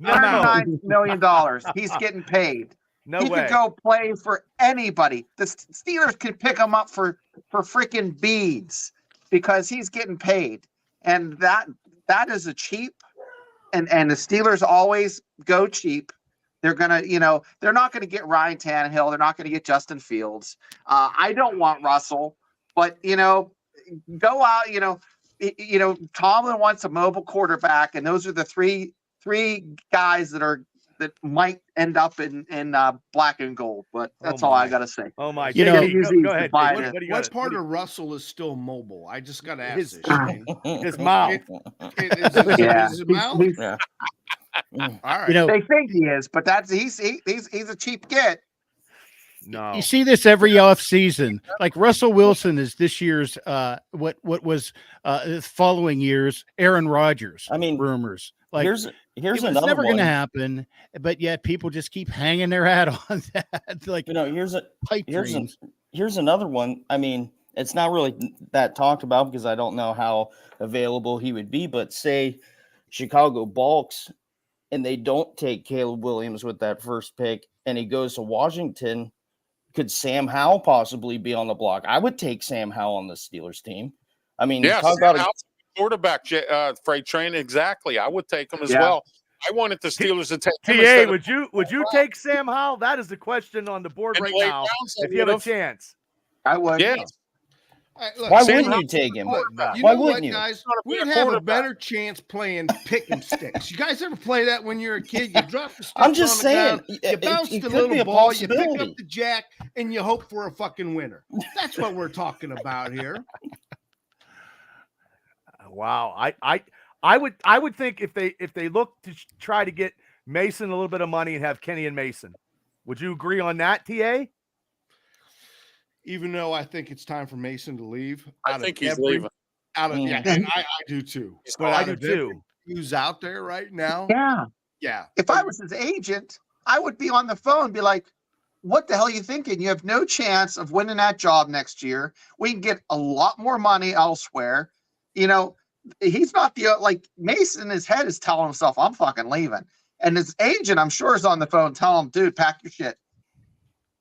$39 million. He's getting paid. No he way. could go play for anybody. The Steelers could pick him up for freaking beads because he's getting paid, and that is a cheap. And the Steelers always go cheap. They're gonna, they're not gonna get Ryan Tannehill. They're not gonna get Justin Fields. I don't want Russell, but go out. Tomlin wants a mobile quarterback, and those are the three guys that might end up in black and gold. But that's all I gotta say. Oh my! You go know, ahead. What part of Russell is still mobile? I just gotta ask this. Shane. His mouth. Is his mouth? Yeah. All right. They think he is, but he's a cheap get. No. You see this every off season. Like Russell Wilson is this year's what was following year's Aaron Rodgers. I mean, rumors. Like here's it was another never one. going to happen, but yet people just keep hanging their hat on that. Like here's another one. I mean, it's not really that talked about because I don't know how available he would be. But say Chicago balks and they don't take Caleb Williams with that first pick, and he goes to Washington. Could Sam Howell possibly be on the block? I would take Sam Howell on the Steelers team. I mean, talk about quarterback, freight train. Exactly. I would take him as well. I wanted the Steelers to take him. Would you take Sam Howell? That is the question on the board right now. If you have a chance, I would. Yes. Look, Why wouldn't you take him? Look, you Why know wouldn't what, you? guys? We'd have a better chance playing pick 'em sticks. You guys ever play that when you're a kid? You drop the sticks I'm just on the saying, ground, you bounce the could be little a ball, you pick up possibility. the jack, and you hope for a fucking winner. That's what we're talking about here. Wow. I would think if they look to try to get Mason a little bit of money and have Kenny and Mason. Would you agree on that, TA? Even though I think it's time for Mason to leave. I think he's leaving. Yeah, and I do too. But I do too. Who's out there right now? Yeah. If I was his agent, I would be on the phone and be like, what the hell are you thinking? You have no chance of winning that job next year. We can get a lot more money elsewhere. You know, he's not Mason in his head is telling himself, I'm fucking leaving. And his agent, I'm sure, is on the phone telling him, dude, pack your shit.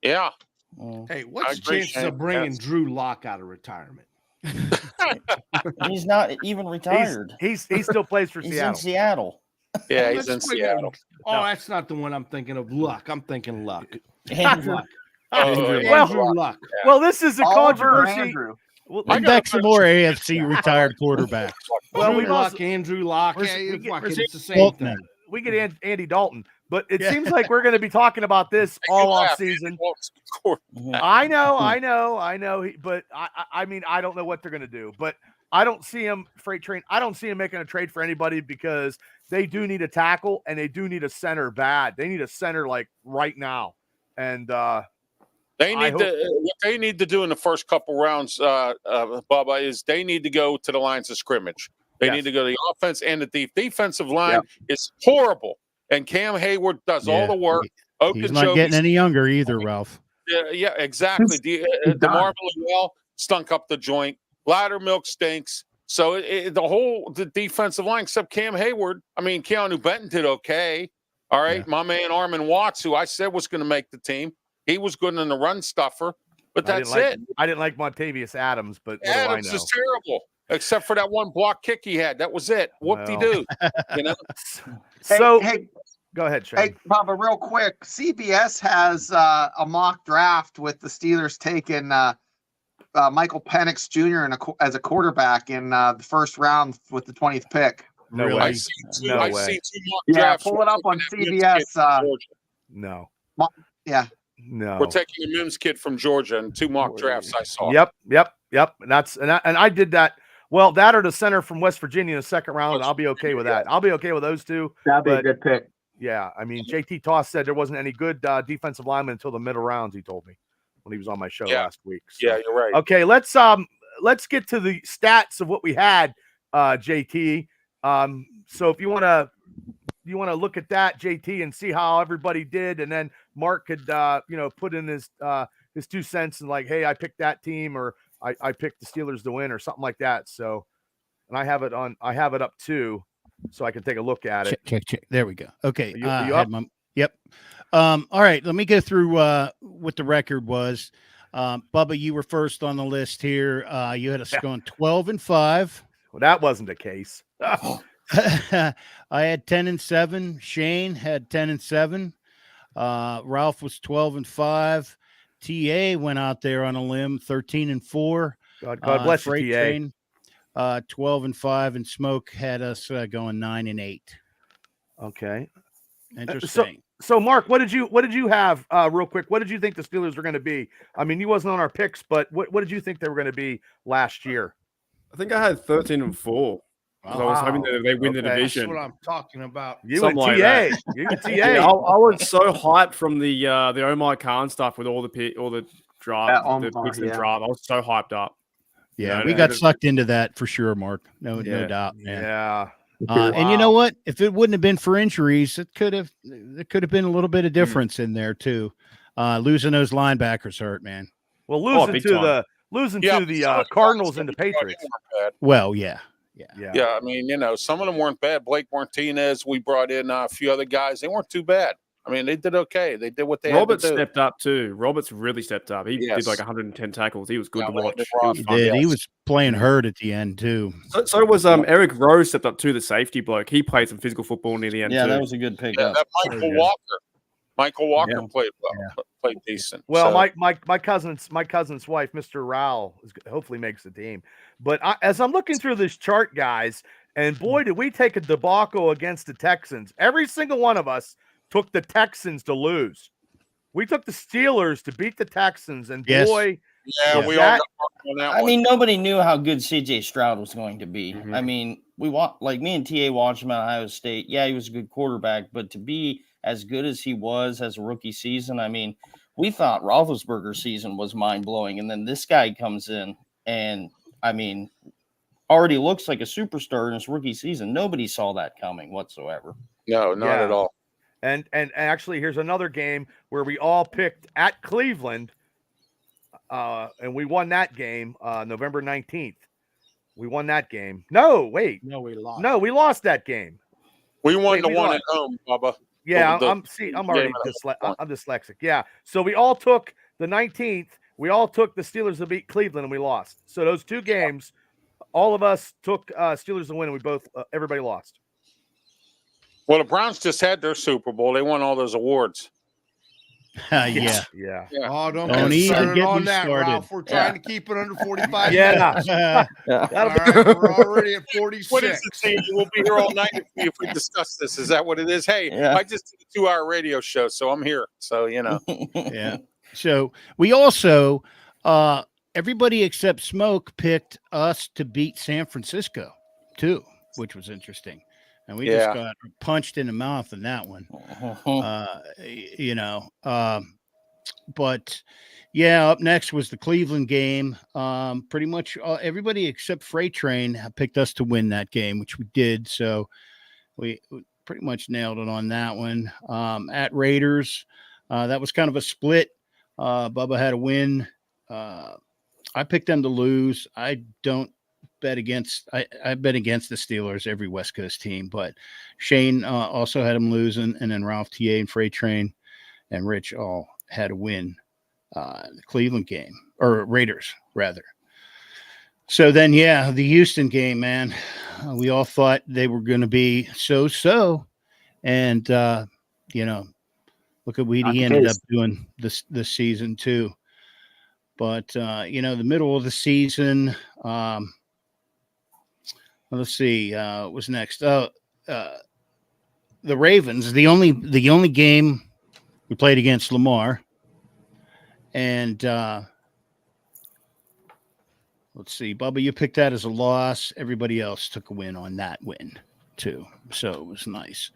Yeah. Hey, what's the chances of bringing Drew Lock out of retirement? He's not even retired. He still plays for He's Seattle. in Seattle. Yeah, he's in Seattle. Oh, that's not the one I'm thinking of. Luck. I'm thinking Luck. Andrew. Luck. Andrew Luck. Well, this is a controversy. Andrew. Well, Bring back some more AFC retired quarterbacks. Well, Drew we Luck, also, Andrew Luck. We're- It's the same thing. we get Andy Dalton, but it seems like we're going to be talking about this all off season. I know. But I mean, I don't know what they're going to do. But I don't see him I don't see him making a trade for anybody because they do need a tackle and they do need a center bad. They need a center like right now. And what they need to do in the first couple rounds, Bubba, is they need to go to the lines of scrimmage. They need to go to the offense and the defensive line is horrible. And Cam Hayward does all the work. He's not getting any younger either, Ralph. Yeah, exactly. DeMar Manuel stunk up the joint. Loudermilk stinks. So the defensive line, except Cam Hayward, I mean, Keanu Benton did okay. All right. Yeah. My man Armin Watts, who I said was going to make the team, he was good in the run stuffer, but that's it. I didn't like Montavious Adams, but what Adams do I know? is terrible, except for that one block kick he had. That was it. Whoop-de-doo. You know? Hey, go ahead, Shane. Hey, Bubba, real quick. CBS has a mock draft with the Steelers taking Michael Penix Jr. as a quarterback in the first round with the 20th pick. No way. I've seen two mock drafts. Pull it up on CBS. No. Yeah. No. We're taking a Mims kid from Georgia and two mock drafts I saw. Yep. And I did that. Well, that or the center from West Virginia in the second round, and I'll be okay with that. I'll be okay with those two. That'd be a good pick. Yeah, I mean, JT Toss said there wasn't any good defensive lineman until the middle rounds. He told me when he was on my show last week. So. Yeah, you're right. Okay, let's get to the stats of what we had, JT. So if you want to look at that, JT, and see how everybody did, and then Mark could put in his 2 cents and like, hey, I picked that team, or I picked the Steelers to win, or something like that. So, and I have it up too, so I can take a look at it. Check. There we go. Okay. You up? Yep. All right. Let me go through what the record was. Bubba, you were first on the list here. You had us going 12-5. Well, that wasn't the case. I had 10-7. Shane had 10-7. Ralph was 12-5. TA went out there on a limb, 13-4. God bless you, TA. Train, 12-5, and Smoke had us going 9-8. Okay, interesting. So Mark, what did you have real quick? What did you think the Steelers were going to be? I mean, you wasn't on our picks, but what did you think they were going to be last year? I think I had 13-4. I was hoping that they win the division. That's what I'm talking about. You and TA. You and TA. Yeah, I was so hyped from the Omar Khan stuff with all the draft, the picks and draft. I was so hyped up. Yeah, we got sucked into that for sure, Mark. No doubt. Man. Yeah. And you know what? If it wouldn't have been for injuries, there could have been a little bit of difference in there too. Losing those linebackers hurt, man. Well, losing to the Cardinals and the Patriots. Well, yeah. I mean, some of them weren't bad. Blake Martinez, we brought in a few other guys. They weren't too bad. I mean, they did okay. They did what they had to do. Stepped up too. Roberts really stepped up. He did like 110 tackles. He was good to watch. He did. He was playing hurt at the end too. So was Eric Rose stepped up too, the safety bloke. He played some physical football near the end too. Yeah, that was a good pick. Yeah, that Michael Walker played well, played decent. Well, so. my cousin's wife, Mr. Rowell, hopefully makes the team. But as I'm looking through this chart, guys, and boy, did we take a debacle against the Texans. Every single one of us took the Texans to lose. We took the Steelers to beat the Texans, and boy, we all got marked on that one. I mean, nobody knew how good CJ Stroud was going to be. Mm-hmm. I mean, me and TA watched him at Ohio State. Yeah, he was a good quarterback, but to be as good as he was as a rookie season, I mean, we thought Roethlisberger's season was mind-blowing, and then this guy comes in and, I mean, already looks like a superstar in his rookie season. Nobody saw that coming whatsoever. No, not at all. And actually, here's another game where we all picked at Cleveland, and we won that game November 19th. We won that game. No, wait. No, we lost. No, we lost that game. We won the one at home, Bubba. Yeah, I'm dyslexic. Yeah. So we all took the 19th. We all took the Steelers to beat Cleveland, and we lost. So those two games, all of us took Steelers to win, and everybody lost. Well, the Browns just had their Super Bowl. They won all those awards. Yeah. Oh, don't even get on me that, started. Ralph. We're trying to keep it under 45 Yeah. minutes. Yeah. All right, we're already at 46. What is it, Sandy? We'll be here all night if we discuss this. Is that what it is? Hey, I just did a 2-hour radio show, so I'm here. So, Yeah. So we also, everybody except Smoke picked us to beat San Francisco, too, which was interesting. And we just got punched in the mouth in that one. But yeah, up next was the Cleveland game. Pretty much everybody except Freight Train picked us to win that game, which we did. So we pretty much nailed it on that one. At Raiders, that was kind of a split. Bubba had a win. I picked them to lose. I don't bet against I bet against the Steelers, every West Coast team, but Shane also had them losing, and then Ralph, TA, and Freight Train and Rich all had a win the Cleveland game, or Raiders rather. So then the Houston game, man, we all thought they were going to be so, and look at what he ended up doing this season too. But the middle of the season, let's see, what was next? The Ravens, the only game we played against Lamar. And let's see, Bubba, you picked that as a loss. Everybody else took a win on that win too. So it was nice.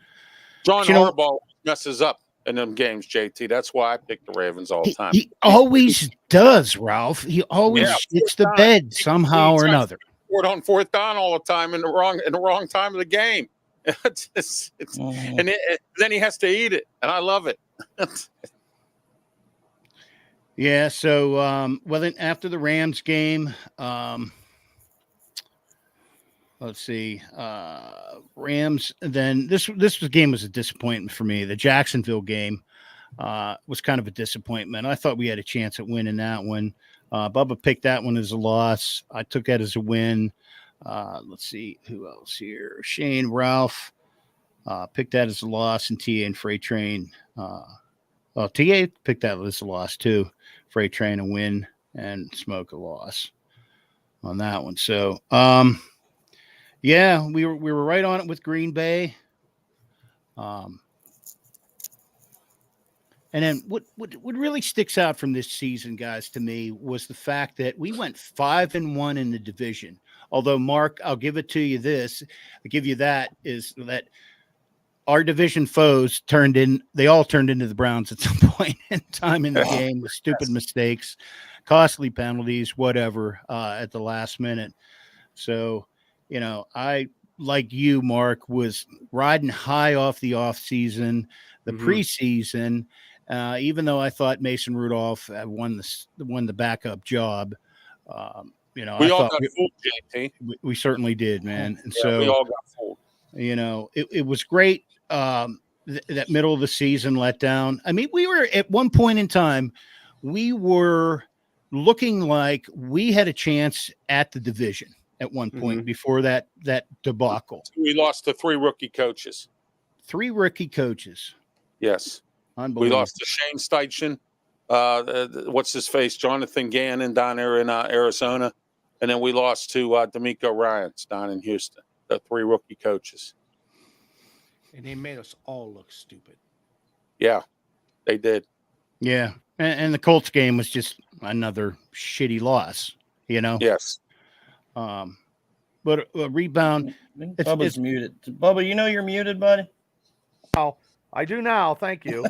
John Harbaugh messes up in them games, JT. That's why I pick the Ravens all the time. He always does, Ralph. He always hits the bed somehow or another. On fourth down all the time in the wrong time of the game. And then he has to eat it, and I love it. Yeah. So, then after the Rams game, let's see, Rams. Then this game was a disappointment for me. The Jacksonville game was kind of a disappointment. I thought we had a chance at winning that one. Bubba picked that one as a loss. I took that as a win. Let's see who else here. Shane, Ralph picked that as a loss, and TA and Freight Train. TA picked that as a loss too. Freight Train a win, and Smoke a loss on that one. So, we were right on it with Green Bay. And then what really sticks out from this season, guys, to me was the fact that we went 5-1 in the division. Although, Mark, I'll give it to you is that our division foes they all turned into the Browns at some point in time in the game with stupid mistakes, costly penalties, whatever, at the last minute. So, I, like you, Mark, was riding high off the offseason, the preseason. Even though I thought Mason Rudolph won the backup job, we all got fooled, JT. We certainly did, man. And so we all got fooled. It was great. That middle of the season letdown. I mean, we were at one point in time, we were looking like we had a chance at the division at one point before that debacle. We lost to 3 rookie coaches. 3 rookie coaches. Yes. We lost to Shane Stadtmiller. What's his face? Jonathan Gannon down there in Arizona. And then we lost to D'Amico Ryans down in Houston, the 3 rookie coaches. And they made us all look stupid. Yeah, they did. Yeah. And the Colts game was just another shitty loss, you know? Yes. But a rebound. Bubba's muted. Bubba, you know you're muted, buddy? Oh, I do now. Thank you.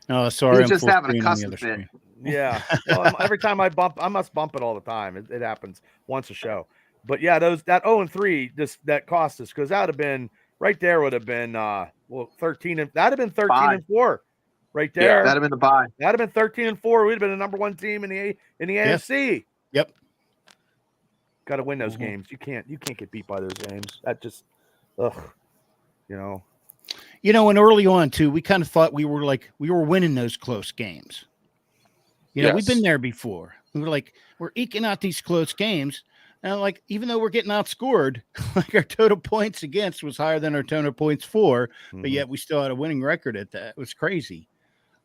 Oh, sorry. You're just having a custom fit. Yeah. Well, every time I must bump it all the time. It happens once a show. But yeah, that 0-3 that cost us, because that would have been right there. Would have been 13 and that'd have been 13-4 right there. Yeah, that'd have been the bye. That'd have been 13-4. We'd have been the number 1 team in the AFC. Yep. Got to win those games. You can't get beat by those games. That just, you know. You know, and early on too, we kind of thought we were winning those close games. You know, we've been there before. We were like, we're eking out these close games. And like, even though we're getting outscored, like our total points against was higher than our total points for, but yet we still had a winning record at that. It was crazy.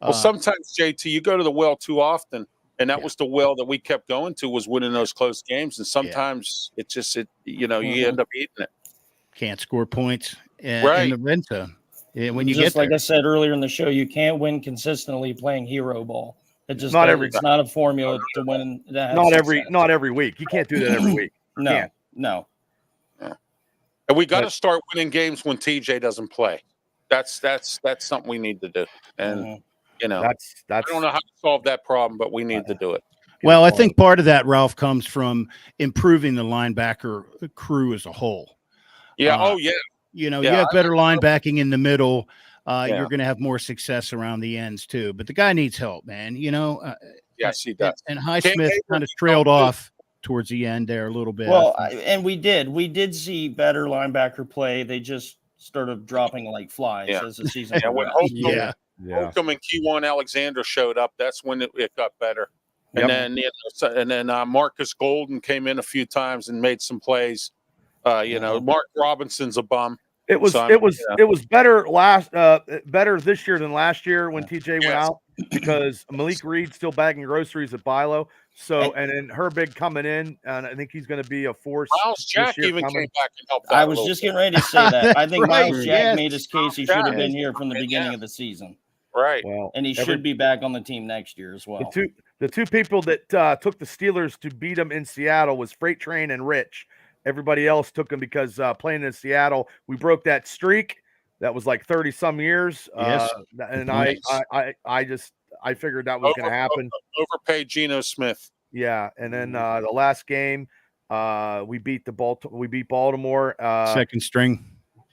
Well, sometimes, JT, you go to the well too often, and that was the well that we kept going to, was winning those close games. And sometimes it you end up eating it. Can't score points in the red zone. When you just get like I said earlier in the show, you can't win consistently playing hero ball. It just it's not a formula to win. Not every week. You can't do that every week. No. Yeah. And we got to start winning games when TJ doesn't play. That's something we need to do. And you know, that's I don't know how to solve that problem, but we need to do it. Well, I think part of that, Ralph, comes from improving the linebacker crew as a whole. Yeah. You know, you have better linebacking in the middle. You're going to have more success around the ends too. But the guy needs help, man. You know. Yes, he does. And Highsmith kind of trailed off towards the end there a little bit. Well, and we did see better linebacker play. They just started dropping like flies as the season progressed. Holcomb and Keywan Alexander showed up. That's when it got better. And then Marcus Golden came in a few times and made some plays. Mark Robinson's a bum. It was better better this year than last year when TJ went out, because Malik Reed's still bagging groceries at Bilo. So and then Herbig coming in, and I think he's going to be a force. Miles Jack even came back and helped out. I was just getting ready to say that. I think Miles Jack made his case. He should have been here from the beginning of the season. Right. Well, and he should be back on the team next year as well. The two people that took the Steelers to beat them in Seattle was Freight Train and Rich. Everybody else took them because playing in Seattle, we broke that streak. That was like 30 some years. Yes. And I figured that was going to happen. Overpaid Geno Smith. Yeah. And then the last game, we beat Baltimore. Second string.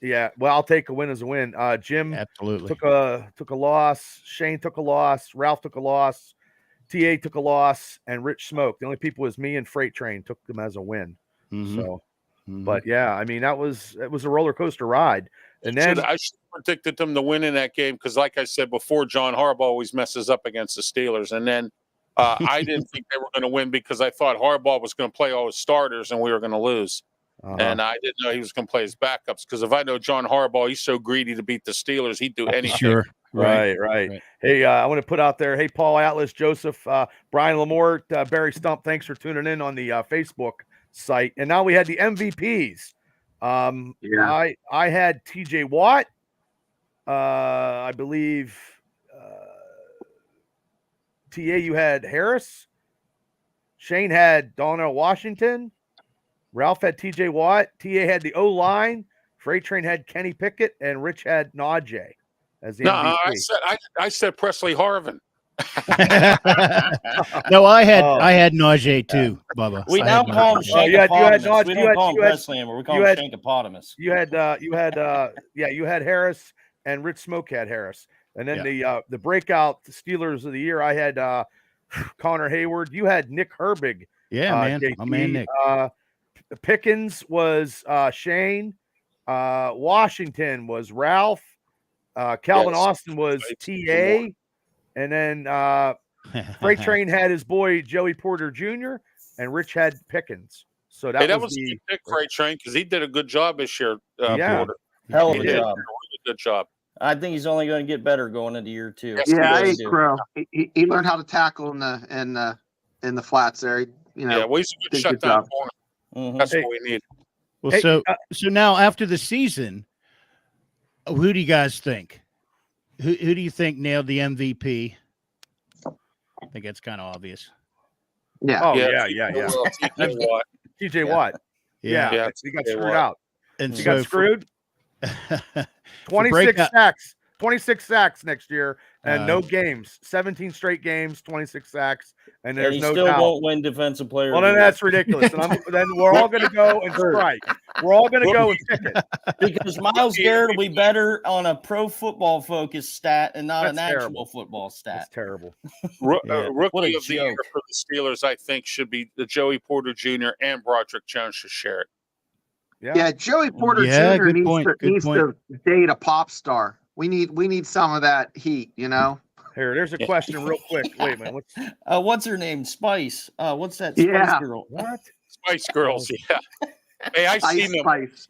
Yeah. Well, I'll take a win as a win. Jim absolutely took a loss. Shane took a loss. Ralph took a loss. TA took a loss, and Rich smoked. The only people was me and Freight Train took them as a win. So, but yeah, I mean, it was a roller coaster ride. And then I should have predicted them to win in that game, because, like I said before, John Harbaugh always messes up against the Steelers. And then I didn't think they were going to win, because I thought Harbaugh was going to play all his starters and we were going to lose. And I didn't know he was going to play his backups, because if I know John Harbaugh, he's so greedy to beat the Steelers, he'd do anything. Sure. Right. Hey, I want to put out there, hey, Paul Atlas, Joseph, Brian Lamort, Barry Stump, thanks for tuning in on the Facebook site. And now we had the MVPs. I had TJ Watt, I believe TA, you had Harris, Shane had Donnell Washington, Ralph had TJ Watt, TA had the O-line, Freight Train had Kenny Pickett, and Rich had Najee as the MVP. I said Presley Harvin. No, I had Najee too, Bubba. We now call him Shankopotamus. We don't call him Presley anymore. We call him Shankopotamus. You had Harris, and Rich Smoke had Harris. And then the breakout Steelers of the year, I had Connor Hayward. You had Nick Herbig. Yeah, man. JT. My man Nick. Pickens was Shane. Washington was Ralph. Calvin Austin was TA. And then Freight Train had his boy Joey Porter Jr. and Rich had Pickens. So that was a good pick, Freight Train, because he did a good job this year. Hell of a job. Really good job. I think he's only going to get better going into year 2. Yeah, Really he grew. He learned how to tackle in the flats there. Well, he's a good did shut good down job. corner. Mhm. That's what we need. Well, Hey, so now after the season, who do you guys think? Who do you think nailed the MVP? I think that's kind of obvious. Yeah. Oh Yeah. yeah. TJ Watt. TJ Watt. Yeah, Yeah, he got TJ screwed Watt. out. And He so got screwed. for 26 breakout- sacks. 26 sacks next year, and no Uh, games. 17 straight games, 26 sacks, and And there's he no still doubt. won't win defensive player. Well, of the then year. that's ridiculous. And then we're all going to go and strike. We're all going to go and pick it. Because Miles Garrett will be better on a pro football focused stat and not That's an actual terrible. football That's stat. terrible. Yeah. What Rookie a of the year joke. for the Steelers, I think, should be the Joey Porter Jr. and Broderick Jones should share it. Yeah, Joey Porter Yeah, Jr. good needs, point, to, good needs point. to date a pop star. We need some of that heat, There's a question real quick. Wait a minute. What's her name? Spice. What's that Spice Yeah. girl? What? Spice Girls, yeah. Hey, I Ice seen them. Spice.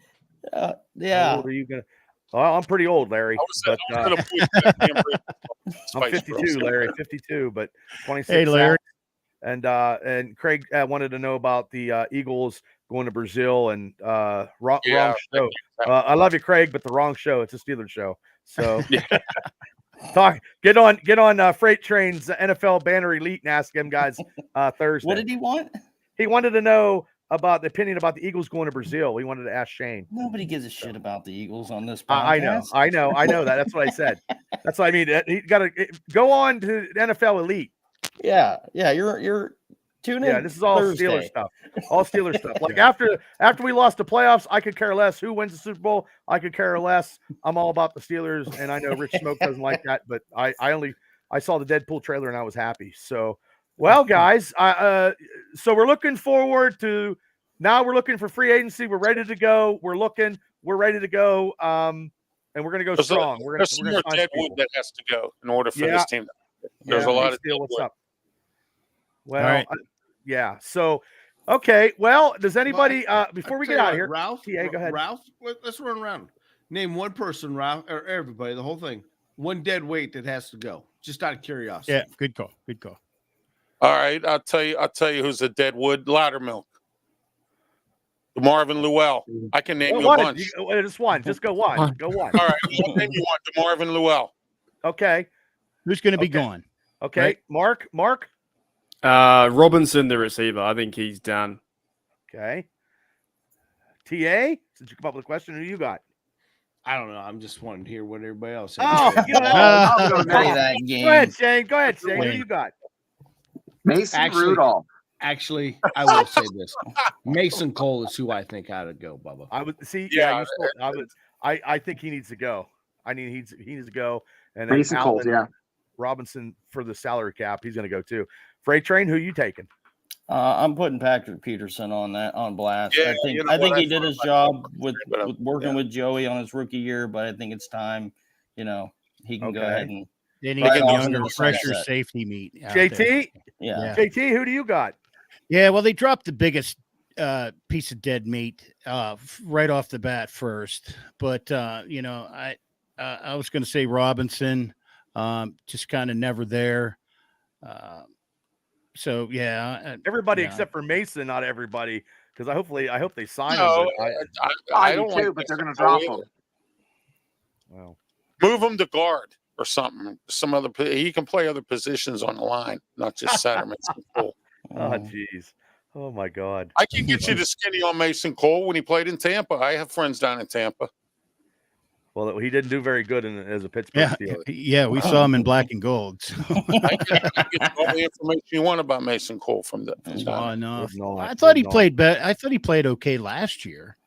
How Yeah. old are you going to? Well, I'm pretty old, Larry. I was But gonna put that damn I'm Spice 52, Girls. Larry. 52, but 26. Hey, Larry. sacks. And Craig wanted to know about the Eagles going to Brazil and wrong Yeah, show. I love you, Craig, but the wrong show. It's a Steelers show. So get on Freight Train's NFL Banner Elite and ask him guys Thursday. What did he want? He wanted to know about the opinion about the Eagles going to Brazil. He wanted to ask Shane. Nobody gives a shit about the Eagles on this I podcast. know that. That's what I said. That's what I mean. He got to go on to NFL Elite. Yeah. You're tuning in. Yeah, this is all Thursday. Steelers stuff. All Steelers stuff. Like after we lost the playoffs, I could care less who wins the Super Bowl. I could care less. I'm all about the Steelers, and I know Rich Smoke doesn't like that, but I saw the Deadpool trailer and I was happy. So, well, guys, so we're looking forward to now. We're looking for free agency. We're ready to go. We're ready to go. And we're gonna go strong. We're There's some gonna more sign dead people. wood that has to go in order for Yeah. this team. There's a lot of Steel, dead what's wood. up? Well, All right. yeah. So, okay. Well, does anybody before we I'll get tell out you of here, what, Ralph, TA, go ahead. Ralph, let's run around. Name one person, Ralph, or everybody, the whole thing. One dead weight that has to go. Just out of curiosity. Yeah, good call. Good call. All right, I'll tell you who's a dead wood. Loudermilk. DeMarvin Llewell. I can name you a bunch. Just one. Just go one. Go one. All right, what name you want? DeMarvin Llewell. Okay. Who's going to be Okay. gone? Okay. Right. Mark. Robinson, the receiver. I think he's done. Okay. TA. Since you come up with a question, who you got? I don't know. I'm just wanting to hear what everybody else has Oh, to say. you know, I'll go Play next. that go game. ahead, Shane. Go ahead, Shane. Who Wayne. you got? Mason Actually- Rudolph. Actually, I will say this. Mason Cole is who I think ought to go, Bubba. I would see. Yeah, I think he needs to go. I mean, he needs to go. And then Mason Cole, Allen yeah. Robinson for the salary cap. He's going to go too. Freight Train. Who you taking? I'm putting Patrick Peterson on blast. Yeah, I think you know I think what, he I did thought his about job with but, working yeah. with Joey on his rookie year, but I think it's time, he can go Okay. ahead and They need Right some off younger, into the fresher sunset. safety meat. out there. JT. yeah. JT. Who do you got? Yeah, well, they dropped the biggest piece of dead meat right off the bat first. But I was going to say Robinson, just kind of never there. So yeah, Everybody yeah. except for Mason. Not everybody, because I hope they sign No, him. but I I do don't too, like but they're Mason going to drop Cole him. either. well, Move him to guard or something. Some other. He can play other positions on the line, not just center. Mason Cole. oh jeez. Oh my God. I can get you the skinny on Mason Cole when he played in Tampa. I have friends down in Tampa. Well, he didn't do very good as a Pittsburgh Yeah, Steeler. yeah, we saw him in black and gold. So. I can get you all the information you want about Mason Cole from down Oh, there. no. No, I thought he no. played better. I thought he played okay last year.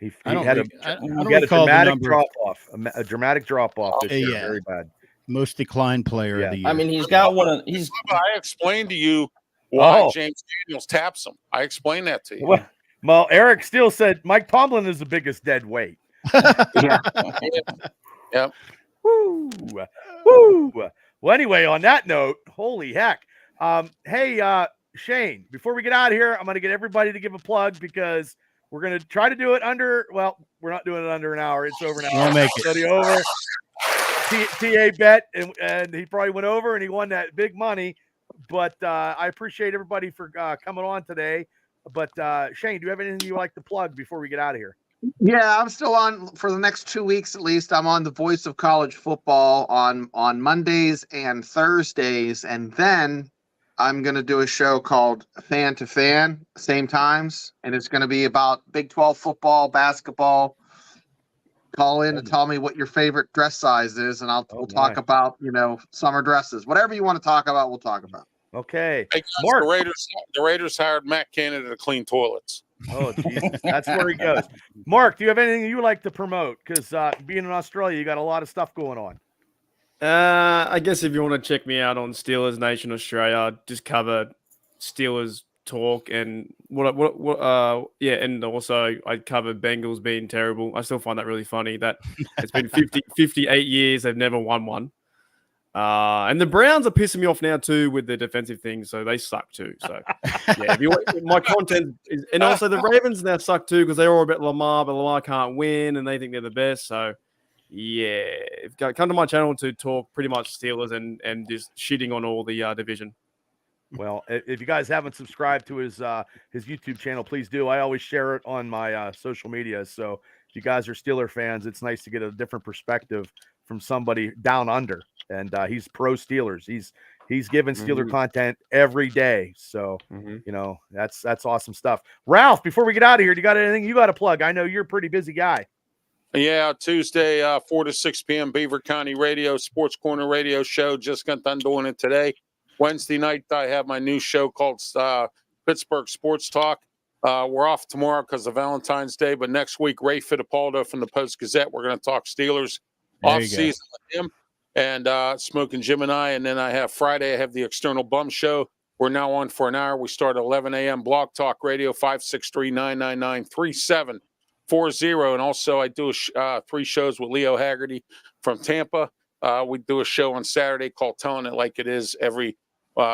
He I don't had think- I don't he had a recall the dramatic number. drop off. A dramatic drop off this year. Yeah. Very bad. Most declined player Yeah. of the year. I mean, he's got one of he's I explained to you why Oh. James Daniels taps him. I explained that to you. Well, Eric Steele said Mike Tomlin is the biggest dead weight. Yeah. Yep. Woo. Woo. Well, anyway, on that note, holy heck. Hey, Shane, before we get out of here, I'm going to get everybody to give a plug because We're going to try to do it under, well, we're not doing it under an hour. It's over an hour. We'll make it. So the over, TA bet, and he probably went over and he won that big money. But I appreciate everybody for coming on today. But Shane, do you have anything you like to plug before we get out of here? Yeah, I'm still on for the next 2 weeks at least. I'm on the Voice of College Football on Mondays and Thursdays, and then I'm going to do a show called Fan to Fan, same times, and it's going to be about Big 12 football, basketball. Call in and tell me what your favorite dress size is, and we'll talk about, summer dresses. Whatever you want to talk about, we'll talk about. Okay. Hey, Mark. The Raiders hired Matt Canada to clean toilets. Oh, Jesus. That's where he goes. Mark, do you have anything you like to promote? Because being in Australia, you got a lot of stuff going on. I guess if you want to check me out on Steelers Nation Australia, I just cover Steelers talk and and also I cover Bengals being terrible. I still find that really funny that it's been 58 years, they've never won one. And the Browns are pissing me off now too with the defensive thing, so they suck too. So yeah, my content is, and also the Ravens now suck too because they're all about Lamar, but Lamar can't win and they think they're the best. So yeah, come to my channel to talk pretty much Steelers and just shitting on all the division. Well, if you guys haven't subscribed to his YouTube channel, please do. I always share it on my social media. So if you guys are Steeler fans, it's nice to get a different perspective from somebody down under. And he's pro Steelers. He's giving Steeler content every day. So, that's awesome stuff. Ralph, before we get out of here, do you got anything you got to plug? I know you're a pretty busy guy. Yeah, Tuesday, 4 to 6 p.m., Beaver County Radio, Sports Corner Radio Show. Just got done doing it today. Wednesday night, I have my new show called Pittsburgh Sports Talk. We're off tomorrow because of Valentine's Day, but next week, Ray Fittipaldo from the Post-Gazette, we're going to talk Steelers off-season with him. And Smoking Jim and I. And then I have Friday, I have the External Bum Show. We're now on for an hour. We start at 11 a.m. Blog Talk Radio, 563-999-3740. And also I do 3 shows with Leo Haggerty from Tampa. We do a show on Saturday called Telling It Like It Is every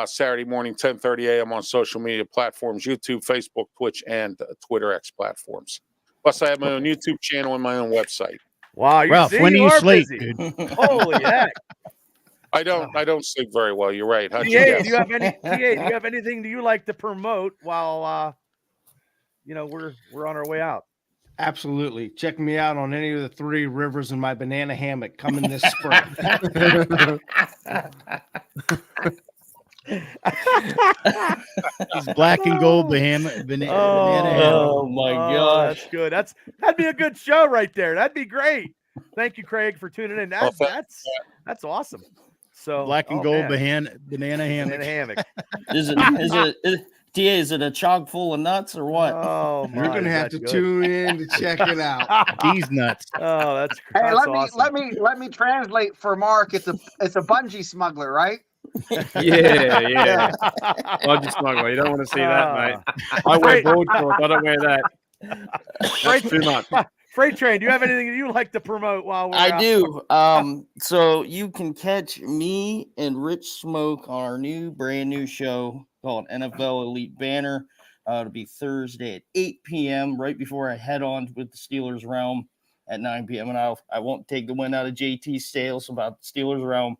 Saturday morning, 10:30 a.m. on social media platforms, YouTube, Facebook, Twitch, and Twitter X platforms. Plus, I have my own YouTube channel and my own website. Wow, Ralph, when do you sleep, dude? Holy heck! I don't sleep very well. You're right. TA, do you have anything do you like to promote while we're on our way out? Absolutely. Check me out on any of the 3 rivers in my banana hammock coming this spring. He's black and gold banana hammock. Oh my gosh, that's good. That'd be a good show right there. That'd be great. Thank you, Craig, for tuning in. That's awesome. So black and gold banana hammock. Is it a chock full of nuts or what? Oh, you're gonna have to tune in to check it out. These nuts. Oh, that's awesome. awesome. Let me translate for Mark. It's a bungee smuggler, right? Yeah. Bungee smuggler. You don't want to see that, mate. I wear board shorts. I don't wear that. That's too much. Freight Train, do you have anything that you like to promote while we're out? Do. So you can catch me and Rich Smoke on our brand new show called NFL Elite Banner. It'll be Thursday at 8 p.m. right before I head on with the Steelers Realm at 9 p.m. And I won't take the win out of JT's sales about the Steelers Realm,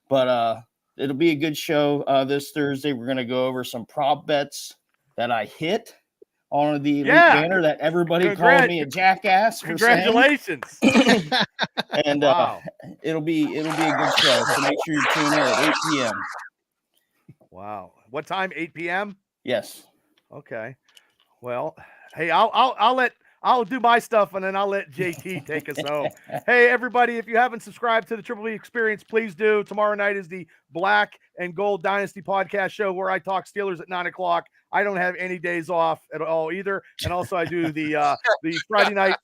but it'll be a good show this Thursday. We're going to go over some prop bets that I hit on the Elite Banner that everybody called me a jackass for. Congratulations. And wow. It'll be a good show. So make sure you tune in at 8 p.m. Wow. What time? 8 p.m.? Yes. Okay. Well, hey, I'll do my stuff and then I'll let JT take us home. Hey, everybody, if you haven't subscribed to the Triple B Experience, please do. Tomorrow night is the Black and Gold Dynasty podcast show where I talk Steelers at 9 o'clock. I don't have any days off at all either. And also I do the Friday night,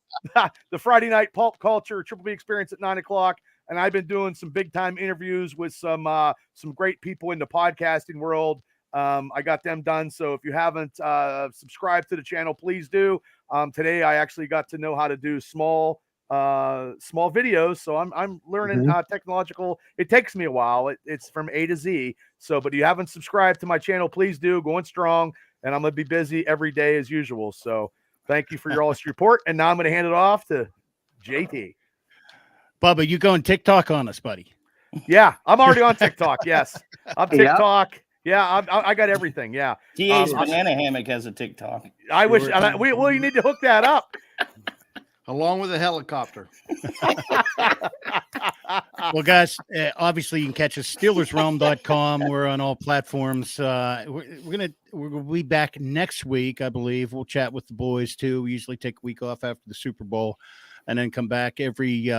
the Friday night pulp culture Triple B Experience at 9 o'clock. And I've been doing some big time interviews with some great people in the podcasting world. I got them done. So if you haven't subscribed to the channel, please do. Today I actually got to know how to do small videos. So I'm learning technological. It takes me a while. It's from A to Z. So, but if you haven't subscribed to my channel, please do. Going strong, and I'm gonna be busy every day as usual. So Thank you for your all support. And now I'm going to hand it off to JT. Bubba, you going TikTok on us, buddy? Yeah, I'm already on TikTok. Yes, I'm TikTok. Yeah, I got everything. Yeah. TA's Banana Hammock has a TikTok. I wish. You need to hook that up. Along with a helicopter. Well, guys, obviously you can catch us SteelersRealm.com. We're on all platforms. We'll be back next week, I believe. We'll chat with the boys too. We usually take a week off after the Super Bowl, and then come back every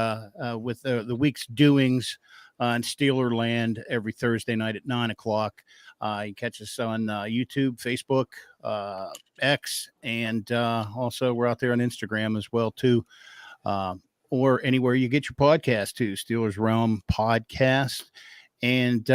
with the week's doings in Steeler Land every Thursday night at 9:00. You can catch us on YouTube, Facebook, X, and also we're out there on Instagram as well too. Or anywhere you get your podcast to, Steelers Realm Podcast. And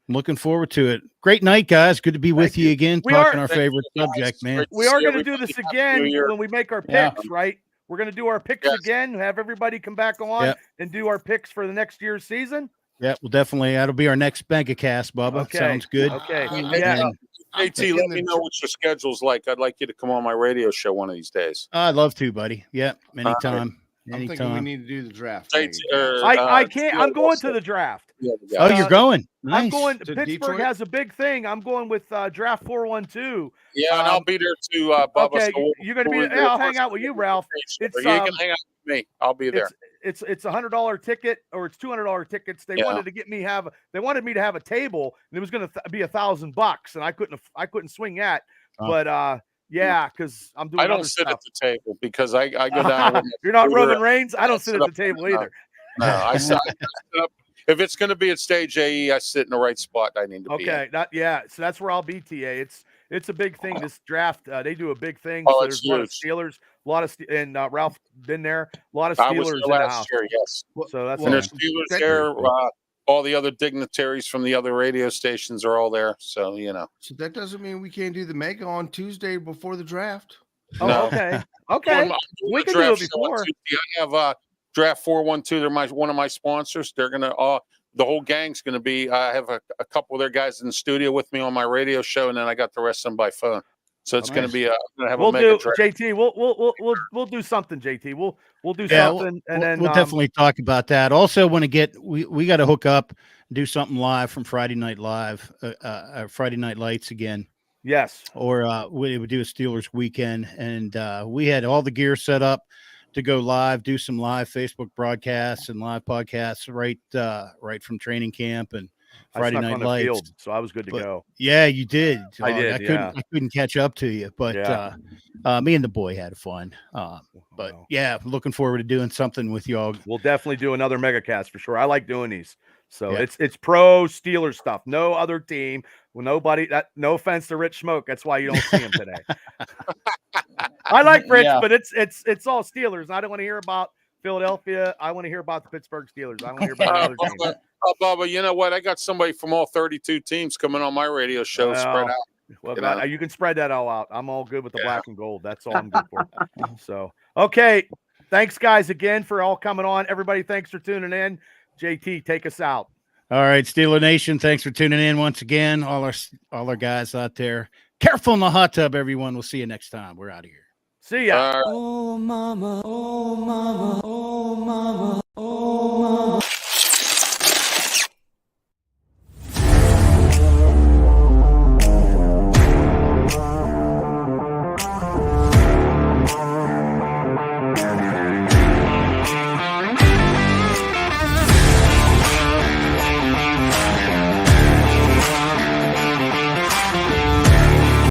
looking forward to it. Great night, guys. Good to be with you again, talking our favorite subject, man. We are going to do this again when we make our picks, right? We're going to do our picks again, have everybody come back on and do our picks for the next year's season. Yeah, well, definitely. That'll be our next Bankacast, Bubba. Okay. Sounds good. Okay. JT, let me know what your schedule's like. I'd like you to come on my radio show one of these days. I'd love to, buddy. Yeah, anytime. I'm thinking we need to do the draft. I can't. I'm going to the draft. Oh, you're going? Nice. I'm going. To Pittsburgh Detroit? Has a big thing. I'm going with Draft 412. Yeah, and I'll be there too, Bubba. Okay, so you're going to be there. I'll hang out with you, Ralph. You can hang out with me. I'll be there. It's $100 ticket, or it's $200 tickets. They wanted to get me They wanted me to have a table, and it was going to be $1,000, and I couldn't swing that. But yeah, because I'm doing. I don't sit at the table because I go down. You're not Roman Reigns. I don't sit at the table either. No, I sit up. If it's going to be at stage AE, I sit in the right spot I need to be. Okay, so that's where I'll be. TA. It's a big thing. This draft, they do a big thing. Oh, so there's a lot of Steelers, and Ralph been there. A lot of Steelers in the house. Year, yes. So that's and there's Steelers there. All the other dignitaries from the other radio stations are all there. So So that doesn't mean we can't do the mega on Tuesday before the draft. Oh, no. Okay. We can do it before. I have Draft 412. They're one of my sponsors. They're gonna the whole gang's gonna be. I have a couple of their guys in the studio with me on my radio show, and then I got the rest of them by phone. So it's going to be we'll do JT. We'll do something, JT. We'll do something, and then we'll definitely talk about that. Also, want to get we got to hook up and do something live from Friday Night Live, Friday Night Lights again. Yes, or we would do a Steelers weekend, and we had all the gear set up to go live, do some live Facebook broadcasts and live podcasts right from training camp and Friday Night Lights. Field, so I was good to go. Yeah, you did. I did. I couldn't catch up to you, but me and the boy had fun. But yeah, looking forward to doing something with y'all. We'll definitely do another megacast for sure. I like doing these. So it's pro Steelers stuff. No other team. Well, nobody. No offense to Rich Smoke. That's why you don't see him today. I like Rich, but it's all Steelers. I don't want to hear about Philadelphia. I want to hear about the Pittsburgh Steelers. I don't want to hear about other teams. Bubba, you know what? I got somebody from all 32 teams coming on my radio show. Spread out. Well, you can spread that all out. I'm all good with the black and gold. That's all I'm good for. So, okay. Thanks, guys, again for all coming on. Everybody, thanks for tuning in. JT, take us out. All right, Steeler Nation, thanks for tuning in once again. All our guys out there. Careful in the hot tub, everyone. We'll see you next time. We're out of here. See ya. Oh, mama, oh, mama, oh, mama, oh.